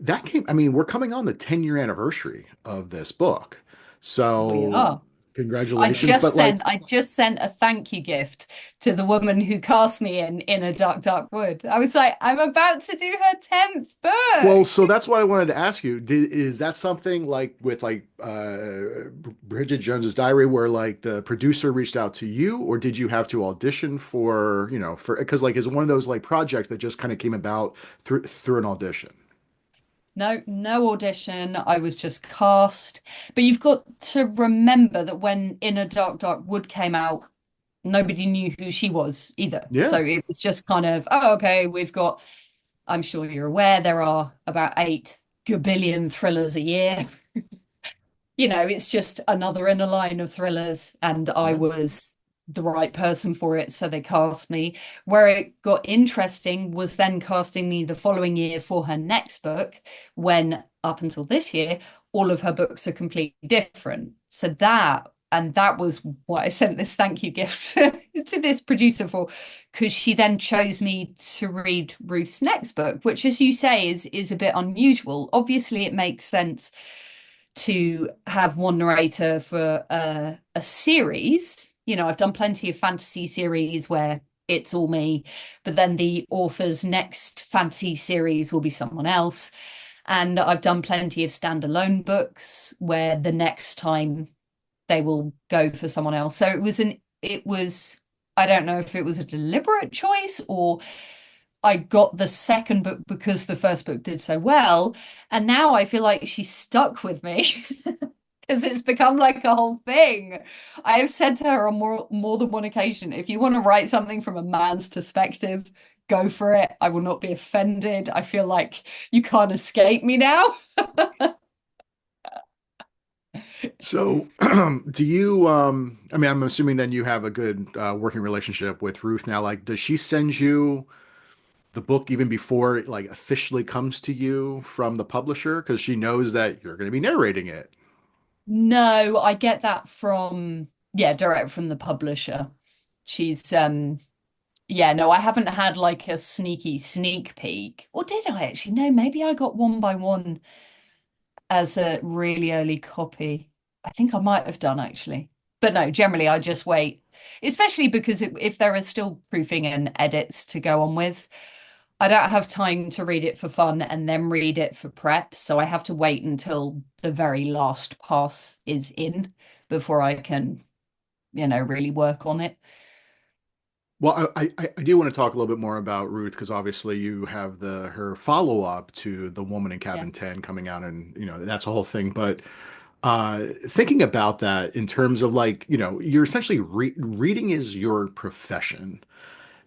that came, I mean, we're coming on the 10-year anniversary of this book. We So are. congratulations. But I just sent a thank you gift to the woman who cast me in A Dark Dark Wood. I was like, I'm about to do her 10th well, book. so that's what I wanted to ask you. Is that something like with like Bridget Jones's Diary, where like the producer reached out to you, or did you have to audition for, for because like is one of those like projects that just kind of came about through an audition? No, no audition. I was just cast. But you've got to remember that when In a Dark Dark Wood came out, nobody knew who she was either. Yeah. So it was just kind of, oh, okay, we've got, I'm sure you're aware, there are about 8 gabillion thrillers a year. It's just another in a line of thrillers, and I Yeah. was the right person for it, so they cast me. Where it got interesting was then casting me the following year for her next book, when up until this year, all of her books are completely different. So that was what I sent this thank you gift to this producer for, because she then chose me to read Ruth's next book, which, as you say, is a bit unusual. Obviously, it makes sense to have one narrator for a series. I've done plenty of fantasy series where it's all me, but then the author's next fantasy series will be someone else. And I've done plenty of standalone books where the next time they will go for someone else. So I don't know if it was a deliberate choice or I got the second book because the first book did so well. And now I feel like she's stuck with me because it's become like a whole thing. I have said to her on more than one occasion, if you want to write something from a man's perspective, go for it. I will not be offended. I feel like you can't escape me now. So, do you, I mean, I'm assuming then you have a good working relationship with Ruth now. Like, does she send you the book even before it like officially comes to you from the publisher? Because she knows that you're going to be narrating it. No, I get that from, yeah, direct from the publisher. She's Yeah, no, I haven't had like a sneaky sneak peek. Or did I actually? No, maybe I got one by one as a really early copy. I think I might have done actually. But no, generally I just wait, especially because if there are still proofing and edits to go on with, I don't have time to read it for fun and then read it for prep. So I have to wait until the very last pass is in before I can, really work on it. Well, I do want to talk a little bit more about Ruth because obviously you have the her follow up to The Woman in Yeah. Cabin 10 coming out, and that's a whole thing. But thinking about that in terms of like you're essentially reading is your profession.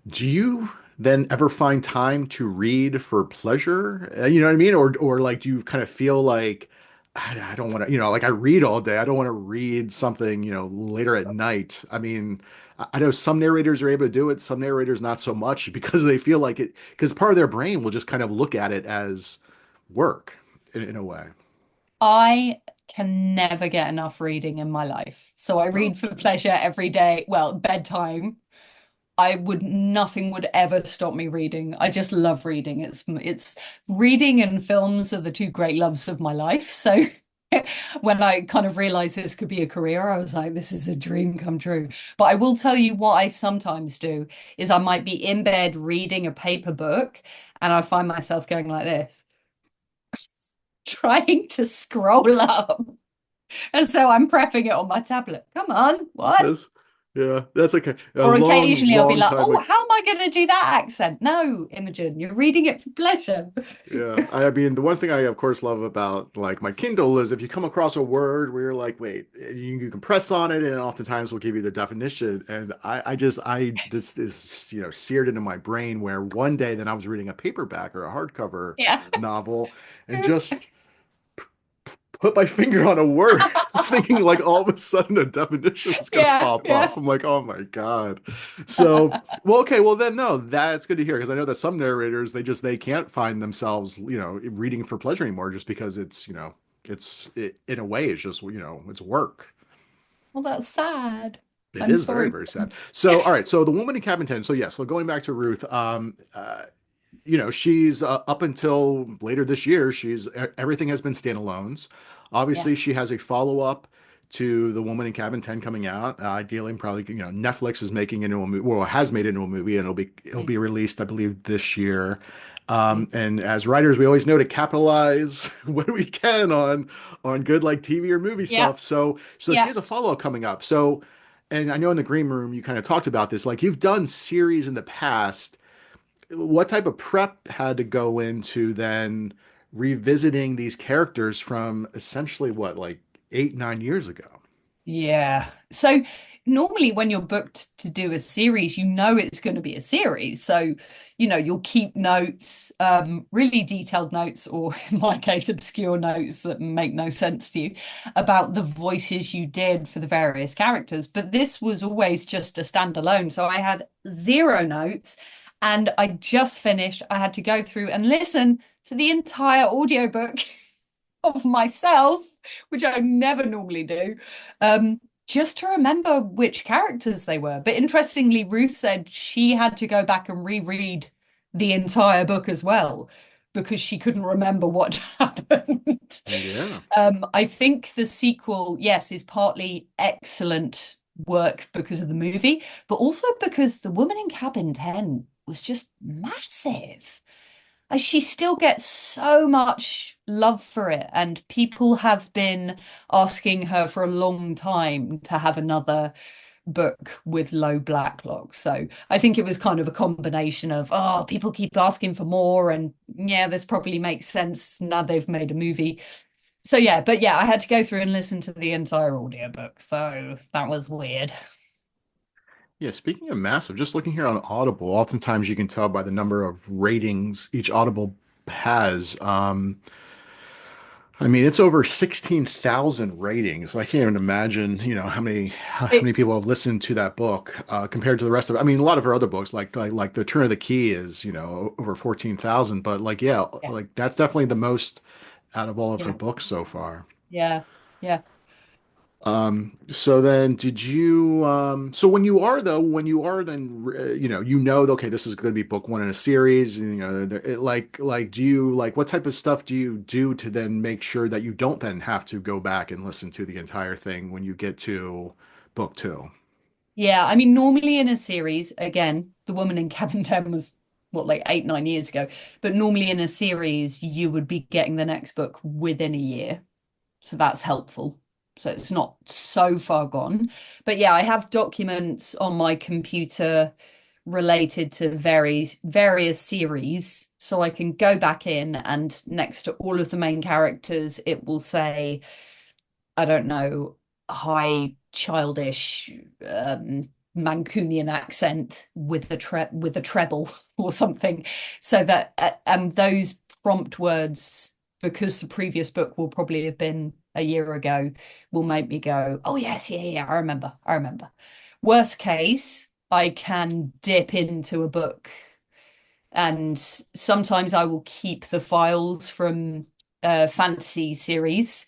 Do you then ever find time to read for pleasure? You know what I mean? Or like do you kind of feel like I don't want to, like I read all day. I don't want to read something, later at night. I mean, I know some narrators are able to do it, some narrators not so much because they feel like it, because part of their brain will just kind of look at it as work in a way. I can never get enough reading in my life. So I Oh, read for pleasure every day. Well, bedtime. Nothing would ever stop me reading. I just love reading. It's reading and films are the two great loves of my life. So when I kind of realized this could be a career, I was like, this is a dream come true. But I will tell you what I sometimes do is I might be in bed reading a paper book and I find myself going like this, trying to scroll up. And so I'm prepping it on my tablet. Come on, what? that's yeah, that's like a Or long, occasionally I'll be long like, time. oh, Like, how am I going to do that accent? No, Imogen, you're reading it for pleasure. yeah, I mean, the one thing I of course love about like my Kindle is if you come across a word where you're like, wait, you can press on it, and oftentimes will give you the definition. And I this is seared into my brain. Where one day then I was reading a paperback or a hardcover Yeah. novel, and just put my finger on a word, thinking like all of a sudden a definition is gonna Yeah, pop yeah. up. I'm like, oh my God. So, well, okay, well then no, that's good to hear because I know that some narrators they can't find themselves, reading for pleasure anymore just because it's in a way it's just, it's work. Well, that's sad. It I'm is very, sorry. very sad. So, all right. So the woman in cabin 10. So, yeah. So going back to Ruth, she's up until later this year, everything has been standalones. Yeah. Obviously, she has a follow-up to The Woman in Cabin 10 coming out. Ideally, probably, Netflix is making it into a movie, well, has made it into a movie, and it'll Mm, be released, I believe, this year. mm. And as writers, we always know to capitalize when we can on good like TV or movie Yeah, stuff. So she yeah. has a follow-up coming up. So, and I know in the green room you kind of talked about this, like you've done series in the past. What type of prep had to go into then revisiting these characters from essentially what, like 8, 9 years ago? Yeah. So normally when you're booked to do a series, you know it's going to be a series. So, you'll keep notes, really detailed notes, or in my case, obscure notes that make no sense to you about the voices you did for the various characters. But this was always just a standalone. So I had zero notes and I just finished. I had to go through and listen to the entire audiobook of myself, which I never normally do, just to remember which characters they were. But interestingly, Ruth said she had to go back and reread the entire book as well because she couldn't remember what happened. Yeah. I think the sequel, yes, is partly excellent work because of the movie, but also because The Woman in Cabin 10 was just massive. She still gets so much love for it, and people have been asking her for a long time to have another book with low backlog. So I think it was kind of a combination of, oh, people keep asking for more, and yeah, this probably makes sense now they've made a movie. So yeah, but yeah, I had to go through and listen to the entire audiobook. So that was weird. Yeah, speaking of massive, just looking here on Audible, oftentimes you can tell by the number of ratings each Audible has. I mean, it's over 16,000 ratings. So I can't even imagine, how many It's people have listened to that book compared to the rest of it. I mean, a lot of her other books, like The Turn of the Key, is over 14,000. But like, yeah, yeah, like that's definitely the most out of all of her yeah, books so far. yeah, yeah. So then did you, so when you are then, okay, this is going to be book one in a series, and, do you, like, what type of stuff do you do to then make sure that you don't then have to go back and listen to the entire thing when you get to book two? Yeah, I mean, normally in a series, again, The Woman in Cabin 10 was what, like 8, 9 years ago. But normally in a series, you would be getting the next book within a year. So that's helpful. So it's not so far gone. But yeah, I have documents on my computer related to various series. So I can go back in and next to all of the main characters, it will say, I don't know, high childish Mancunian accent with a treble or something, so that those prompt words, because the previous book will probably have been a year ago, will make me go, oh yes, yeah, yeah, I remember, I remember. Worst case, I can dip into a book, and sometimes I will keep the files from fantasy series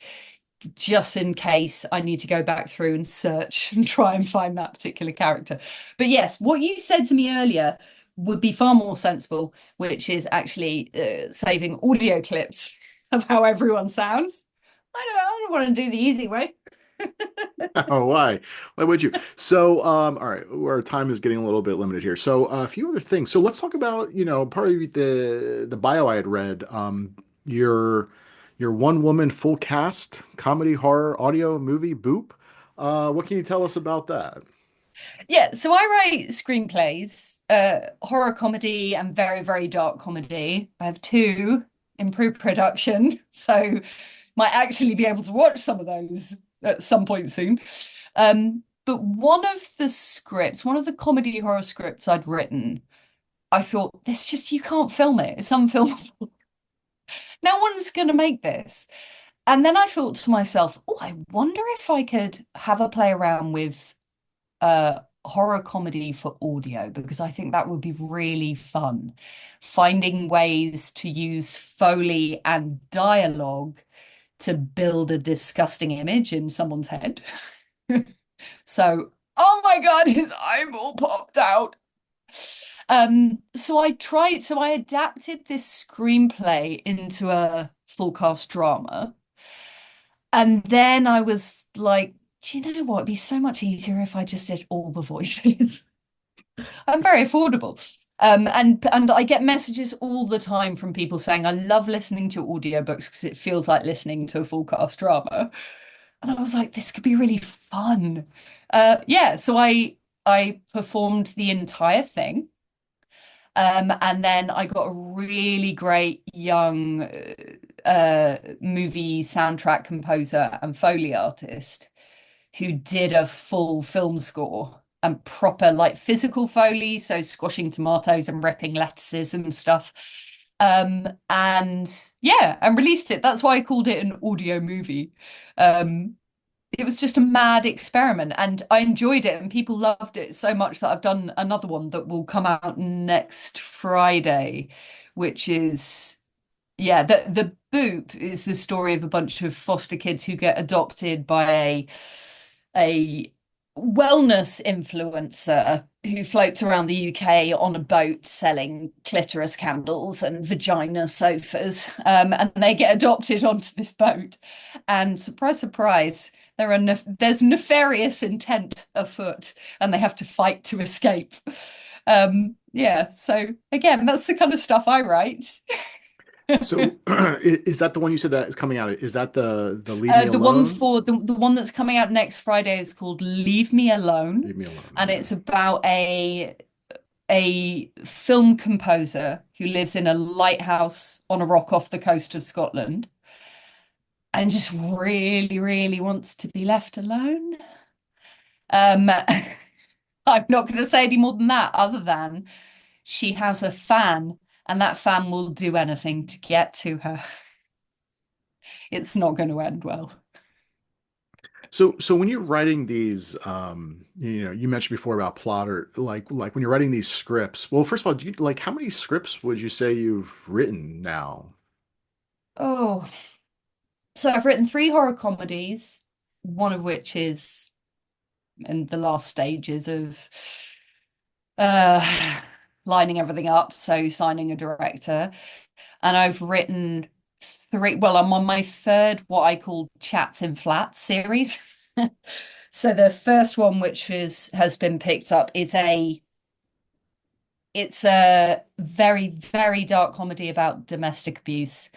just in case I need to go back through and search and try and find that particular character. But yes, what you said to me earlier would be far more sensible, which is actually saving audio clips of how everyone sounds. I don't want to do the easy way. Oh, why? Why would you? So, all right, our time is getting a little bit limited here. So, a few other things. So, let's talk about, part of the bio I had read. Your your one woman full cast comedy horror audio movie Boop. What can you tell us about that? Yeah, so I write screenplays, horror comedy and very, very dark comedy. I have two in pre-production, so might actually be able to watch some of those at some point soon. But one of the comedy horror scripts I'd written, I thought, you can't film it. It's unfilmable. No one's going to make this. And then I thought to myself, oh, I wonder if I could have a play around with horror comedy for audio, because I think that would be really fun. Finding ways to use Foley and dialogue to build a disgusting image in someone's head. So, oh my God, his eyeball popped out. So I adapted this screenplay into a full cast drama. And then I was like, do you know what? It'd be so much easier if I just did all the voices. I'm very affordable. And I get messages all the time from people saying, I love listening to audiobooks because it feels like listening to a full cast drama. And I was like, this could be really fun. Yeah, so I performed the entire thing. And then I got a really great young movie soundtrack composer and Foley artist who did a full film score and proper like physical Foley, so squashing tomatoes and ripping lettuces and stuff. And yeah, and released it. That's why I called it an audio movie. Um, it was just a mad experiment and I enjoyed it and people loved it so much that I've done another one that will come out next Friday, which is the Boop is the story of a bunch of foster kids who get adopted by a wellness influencer who floats around the UK on a boat selling clitoris candles and vagina sofas. And they get adopted onto this boat. And surprise, surprise, there's nefarious intent afoot, and they have to fight to escape. Yeah, so again, that's the kind of stuff I write. So is that the one you said that is coming out? Is that the Leave Me The one Alone? for the one that's coming out next Friday is called Leave Me Alone, Leave Me Alone. and Okay. it's about a film composer who lives in a lighthouse on a rock off the coast of Scotland and just really, really wants to be left alone. Um, I'm not going to say any more than that, other than she has a fan, and that fan will do anything to get to her. It's not going to end well. So when you're writing these, you mentioned before about plot or like when you're writing these scripts. Well, first of all, do you like how many scripts would you say you've written now? Oh, so I've written three horror comedies, one of which is in the last stages of uh lining everything up, so signing a director. And I've written three, well, I'm on my third what I call Chats in Flats series. So the first one, which has been picked up, it's a very, very dark comedy about domestic abuse,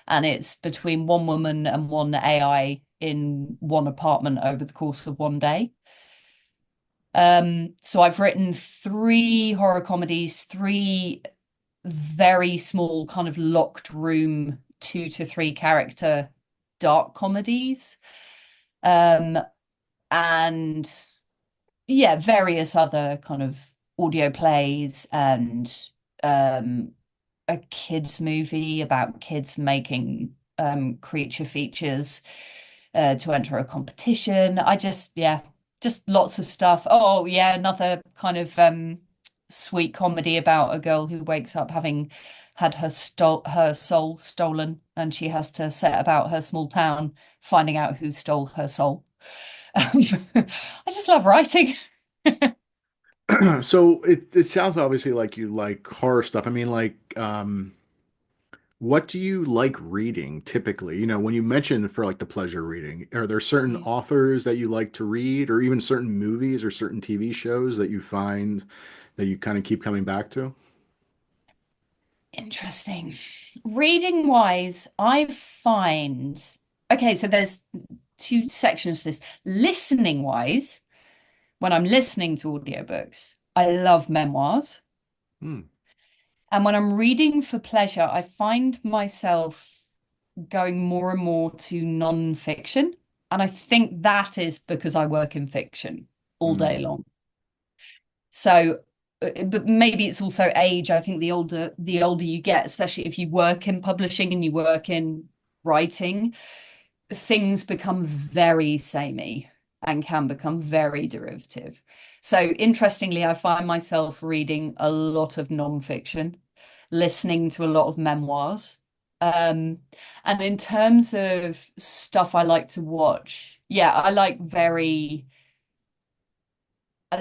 and it's between one woman and one AI in one apartment over the course of one day. So I've written three horror comedies, three very small kind of locked room, 2 to 3 character dark comedies. Um, and yeah, various other kind of audio plays and um a kids movie about kids making creature features to enter a competition. Just lots of stuff. Oh yeah, another kind of sweet comedy about a girl who wakes up having had her soul stolen, and she has to set about her small town finding out who stole her soul. I just love writing. So it sounds obviously like you like horror stuff. I mean, what do you like reading typically? You know, when you mention for like the pleasure reading, are there certain authors that you like to read, or even certain movies or certain TV shows that you find that you kind of keep coming back to? Interesting. Reading wise, I find okay, so there's two sections to this. Listening wise, when I'm listening to audiobooks, I love memoirs. Hmm. And when I'm reading for pleasure, I find myself going more and more to non-fiction. And I think that is because I work in fiction all day Hmm. long. So, but maybe it's also age. I think the older you get, especially if you work in publishing and you work in writing, things become very samey and can become very derivative. So interestingly, I find myself reading a lot of nonfiction, listening to a lot of memoirs. Um, and in terms of stuff I like to watch, yeah, I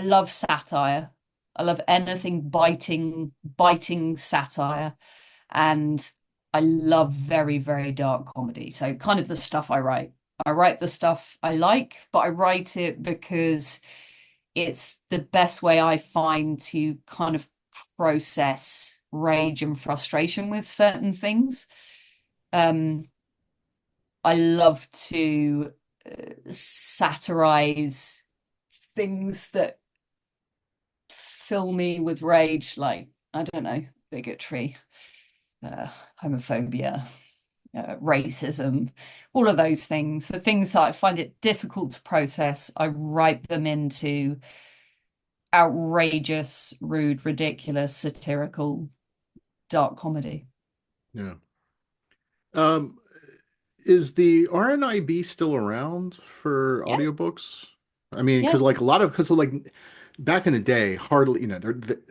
love satire. I love anything biting satire. And I love very, very dark comedy. So kind of the stuff I write. I write the stuff I like, but I write it because it's the best way I find to kind of process rage and frustration with certain things. Um, I love to satirize things that fill me with rage, like, I don't know, bigotry, uh, homophobia, racism, all of those things, the things that I find it difficult to process, I write them into outrageous, rude, ridiculous, satirical, dark comedy. Yeah. Um, is the RNIB still around for Yeah, audiobooks? I mean, yeah. because like back in the day, hardly,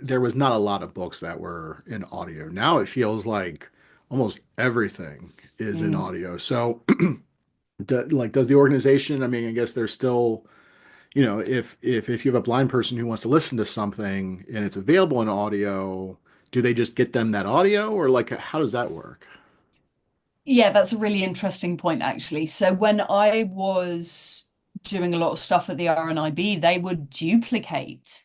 there was not a lot of books that were in audio. Now it feels like almost everything is in Mm. audio. So, does the organization, I mean, I guess they're still, if you have a blind person who wants to listen to something and it's available in audio, do they just get them that audio, or like how does that work? Yeah, that's a really interesting point, actually. So when I was doing a lot of stuff at the RNIB, they would duplicate.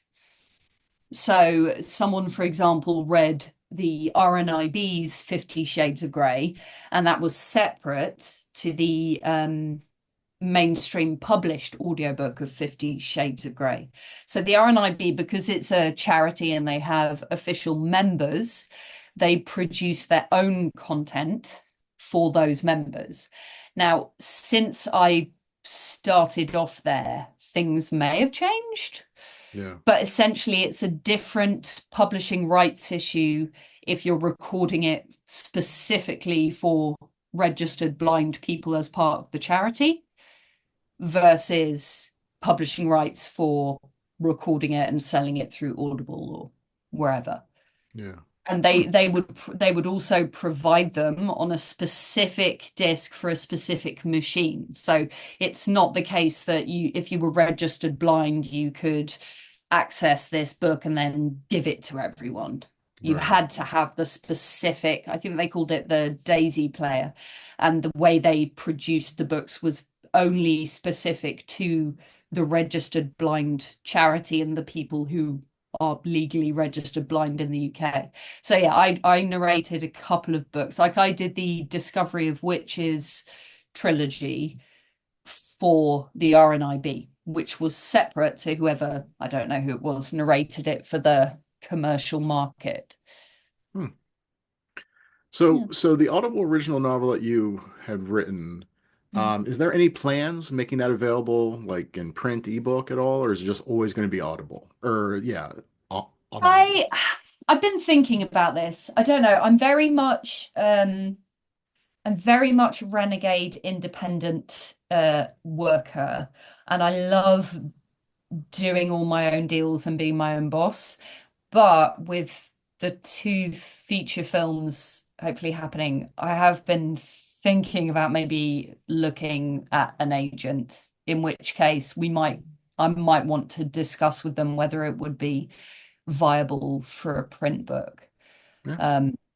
So someone, for example, read the RNIB's 50 Shades of Grey, and that was separate to the mainstream published audiobook of 50 Shades of Grey. So the RNIB, because it's a charity and they have official members, they produce their own content for those members. Now, since I started off there, things may have changed, Yeah, but essentially it's a different publishing rights issue if you're recording it specifically for registered blind people as part of the charity versus publishing rights for recording it and selling it through Audible or wherever. yeah, And hmm, they would also provide them on a specific disc for a specific machine. So it's not the case that you, if you were registered blind, you could access this book and then give it to everyone. You right, had to have the specific, I think they called it the Daisy player, and the way they produced the books was only specific to the registered blind charity and the people who are legally registered blind in the UK. So yeah, I narrated a couple of books. Like I did the Discovery of Witches trilogy for the RNIB, which was separate to whoever, I don't know who it was, narrated it for the commercial market. hmm. Yeah. So the Audible original novel that you had written, Mm. is there any plans making that available, like in print, ebook at all, or is it just always going to be Audible? Or yeah, Audible. I I've been thinking about this. I don't know. I'm very much renegade independent worker, and I love doing all my own deals and being my own boss. But with the two feature films hopefully happening, I have been thinking about maybe looking at an agent, in which case I might want to discuss with them whether it would be viable for a print book. Yeah,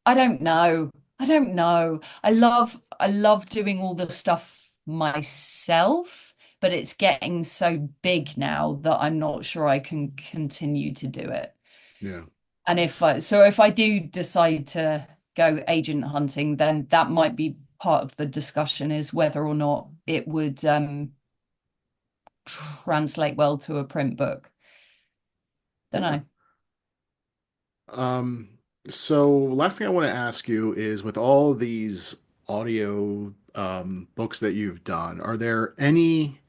I don't know. I don't know. I love doing all the stuff myself, but it's getting so big now that I'm not sure I can continue to do it. yeah, And if I do decide to go agent hunting, then that might be part of the discussion is whether or not it would translate well to a print book. Don't yeah. know. Um, so last thing I want to ask you is with all these audio books that you've done, are there any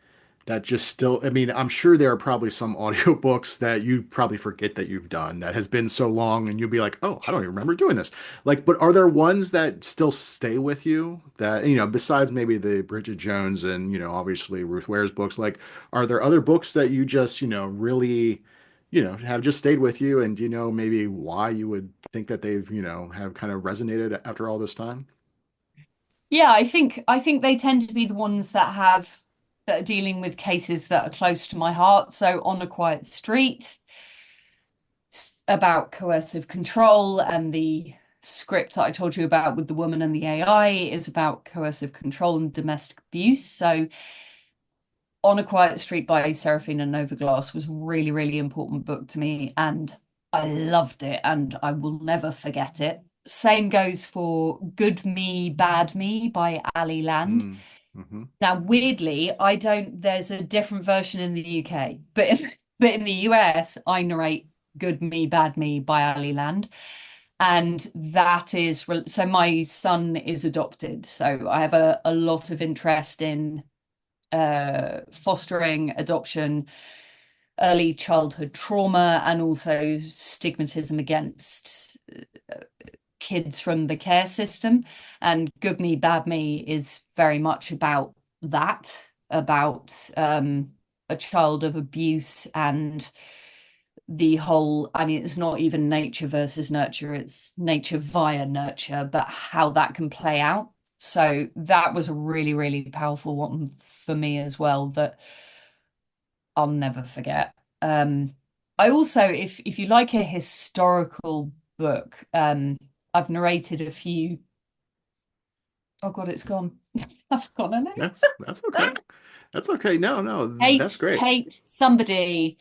that just still, I mean, I'm sure there are probably some audiobooks that you probably forget that you've done that has been so long and you'll be like, oh, I don't even remember doing this. Like, but are there ones that still stay with you that, besides maybe the Bridget Jones and, obviously Ruth Ware's books, like, are there other books that you just, really, have just stayed with you? And do you know maybe why you would think that they've, have kind of resonated after all this time? Yeah, I think they tend to be the ones that are dealing with cases that are close to my heart. So On a Quiet Street, it's about coercive control, and the script that I told you about with the woman and the AI is about coercive control and domestic abuse. So On a Quiet Street by Serafina Novaglass was a really, really important book to me, and I loved it, and I will never forget it. Same goes for Good Me, Bad Me by Ali Land. Mm, hmm. Now, weirdly, I don't, there's a different version in the UK, but in the US, I narrate Good Me, Bad Me by Ali Land. And that is, so my son is adopted. So I have a lot of interest in fostering, adoption, early childhood trauma, and also stigmatism against kids from the care system. And Good Me, Bad Me is very much about that, about a child of abuse and the whole, I mean, it's not even nature versus nurture, it's nature via nurture, but how that can play out. So that was a really, really powerful one for me as well that I'll never forget. I also, if you like a historical book, I've narrated a few. Oh God, it's gone. I've forgotten her name. That's okay. That's okay. No, no, that's great. Kate, somebody.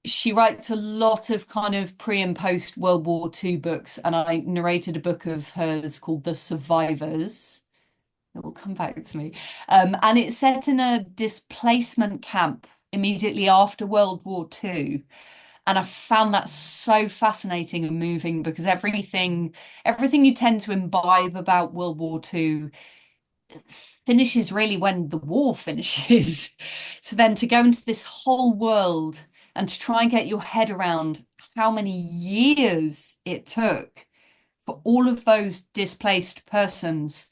She writes a lot of kind of pre and post World War II books, and I narrated a book of hers called The Survivors. It will come back to me. And it's set in a displacement camp immediately after World War II. And I found that so fascinating and moving because everything you tend to imbibe about World War II finishes really when the war finishes. So then to go into this whole world and to try and get your head around how many years it took for all of those displaced persons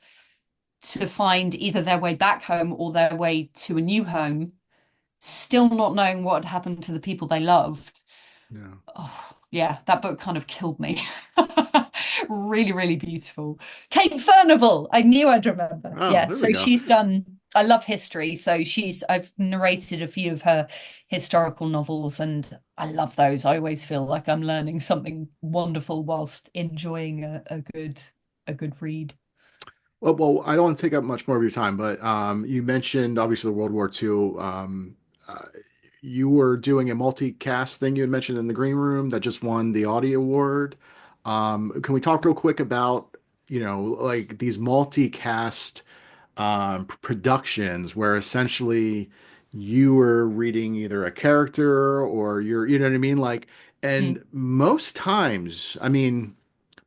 to find either their way back home or their way to a new home, still not knowing what had happened to the people they loved. Yeah. Oh, yeah, that book kind of killed me. Really, really beautiful. Kate Furnival, I knew I'd remember. Oh, Yeah, there we so go. she's done, I love history. So I've narrated a few of her historical novels and I love those. I always feel like I'm learning something wonderful whilst enjoying a good read. Well, I don't want to take up much more of your time, but you mentioned obviously the World War II. Uh, you were doing a multicast thing you had mentioned in the green room that just won the Audie Award. Can we talk real quick about, like these multicast productions where essentially you were reading either a character or you know what I mean? Like, Mm. and most times, I mean,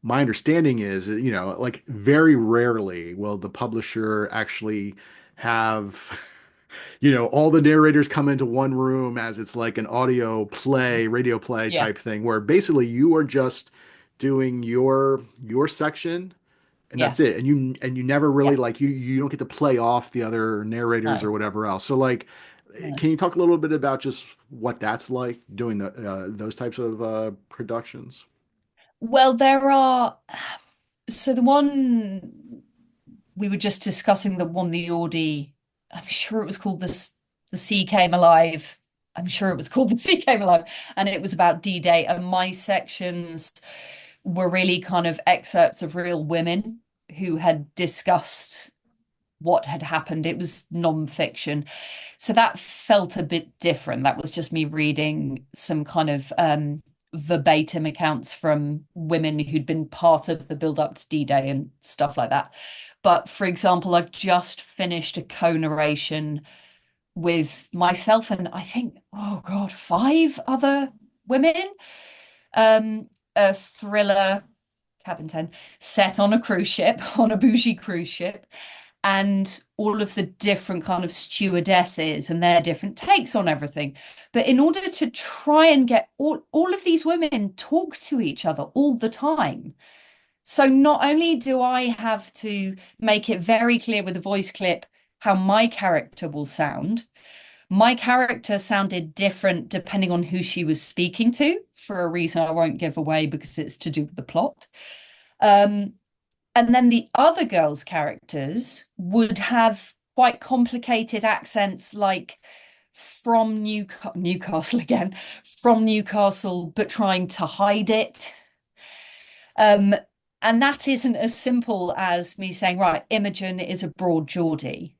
my understanding is, like very rarely will the publisher actually have, all the narrators come into one room as it's like an audio play, radio play Yeah, type thing, where basically you are just doing your section and yeah, that's it. And you never really yeah. like you don't get to play off the other narrators No, or whatever else. So like, no. can you talk a little bit about just what that's like doing those types of productions? Well, there are, so the one we were just discussing that won the Audie, I'm sure it was called The Sea Came Alive. I'm sure it was called The Sea Came Alive. And it was about D-Day. And my sections were really kind of excerpts of real women who had discussed what had happened. It was non-fiction. So that felt a bit different. That was just me reading some kind of verbatim accounts from women who'd been part of the build up to D-Day and stuff like that. But for example, I've just finished a co-narration with myself and I think, oh God, five other women. A thriller, Cabin 10, set on a cruise ship, on a bougie cruise ship. and all of the different kind of stewardesses and their different takes on everything. But in order to try and get all of these women talk to each other all the time. So not only do I have to make it very clear with a voice clip how my character will sound, my character sounded different depending on who she was speaking to, for a reason I won't give away because it's to do with the plot. Um, and then the other girls' characters would have quite complicated accents, like from Newcastle again, from Newcastle, but trying to hide it. Um, and that isn't as simple as me saying, right, Imogen is a broad Geordie.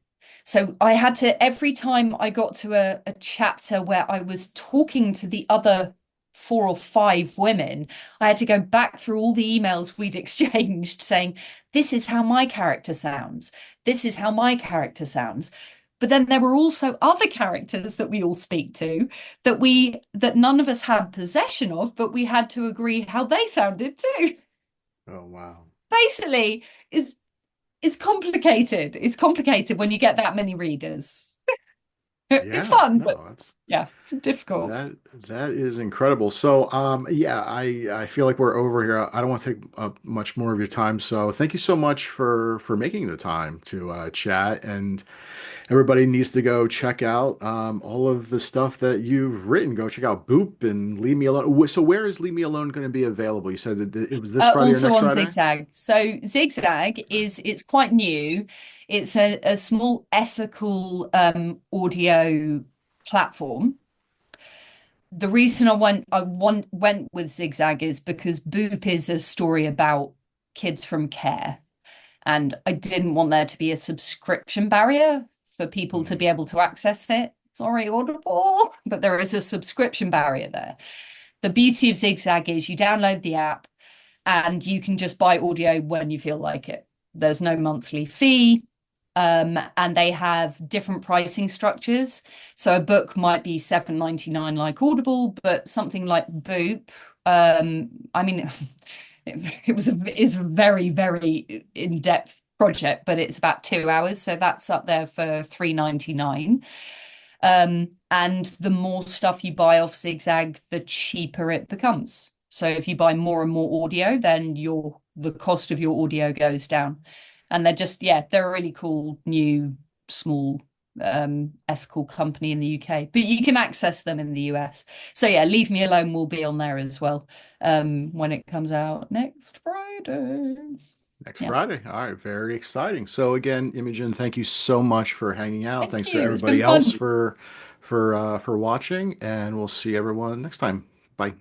So I had to, every time I got to a chapter where I was talking to the other 4 or 5 women, I had to go back through all the emails we'd exchanged saying, this is how my character sounds. This is how my character sounds. But then there were also other characters that we all speak to that none of us had possession of, but we had to agree how they sounded too. Oh, wow. Basically, it's complicated. It's complicated when you get that many readers. It's Yeah, fun, but no, that's yeah, difficult. that that is incredible. So, yeah, I feel like we're over here. I don't want to take up much more of your time. So, thank you so much for making the time to chat. And everybody needs to go check out all of the stuff that you've written. Go check out Boop and Leave Me Alone. So, where is Leave Me Alone going to be available? You said that it was this Friday or Also next on Friday? XigXag. So XigXag it's quite new. It's a small ethical audio platform. The reason I went with XigXag is because Boop is a story about kids from care. And I didn't want there to be a subscription barrier for people to Hmm. be able to access it. Sorry, Audible, but there is a subscription barrier there. The beauty of XigXag is you download the app and you can just buy audio when you feel like it. There's no monthly fee. And they have different pricing structures. So a book might be 7.99 like Audible, but something like Boop, I mean, is a very, very in-depth project, but it's about 2 hours. So that's up there for 3.99. And the more stuff you buy off XigXag, the cheaper it becomes. So if you buy more and more audio, then the cost of your audio goes down. And they're just, yeah, they're a really cool new small ethical company in the UK. But you can access them in the US. So yeah, Leave Me Alone will be on there as well when it comes out next Friday. Next Yeah. Friday. All right, very exciting. So again, Imogen, thank you so much for hanging out. Thank Thanks to you. It's been everybody else fun. for watching, and we'll see everyone next time. Bye.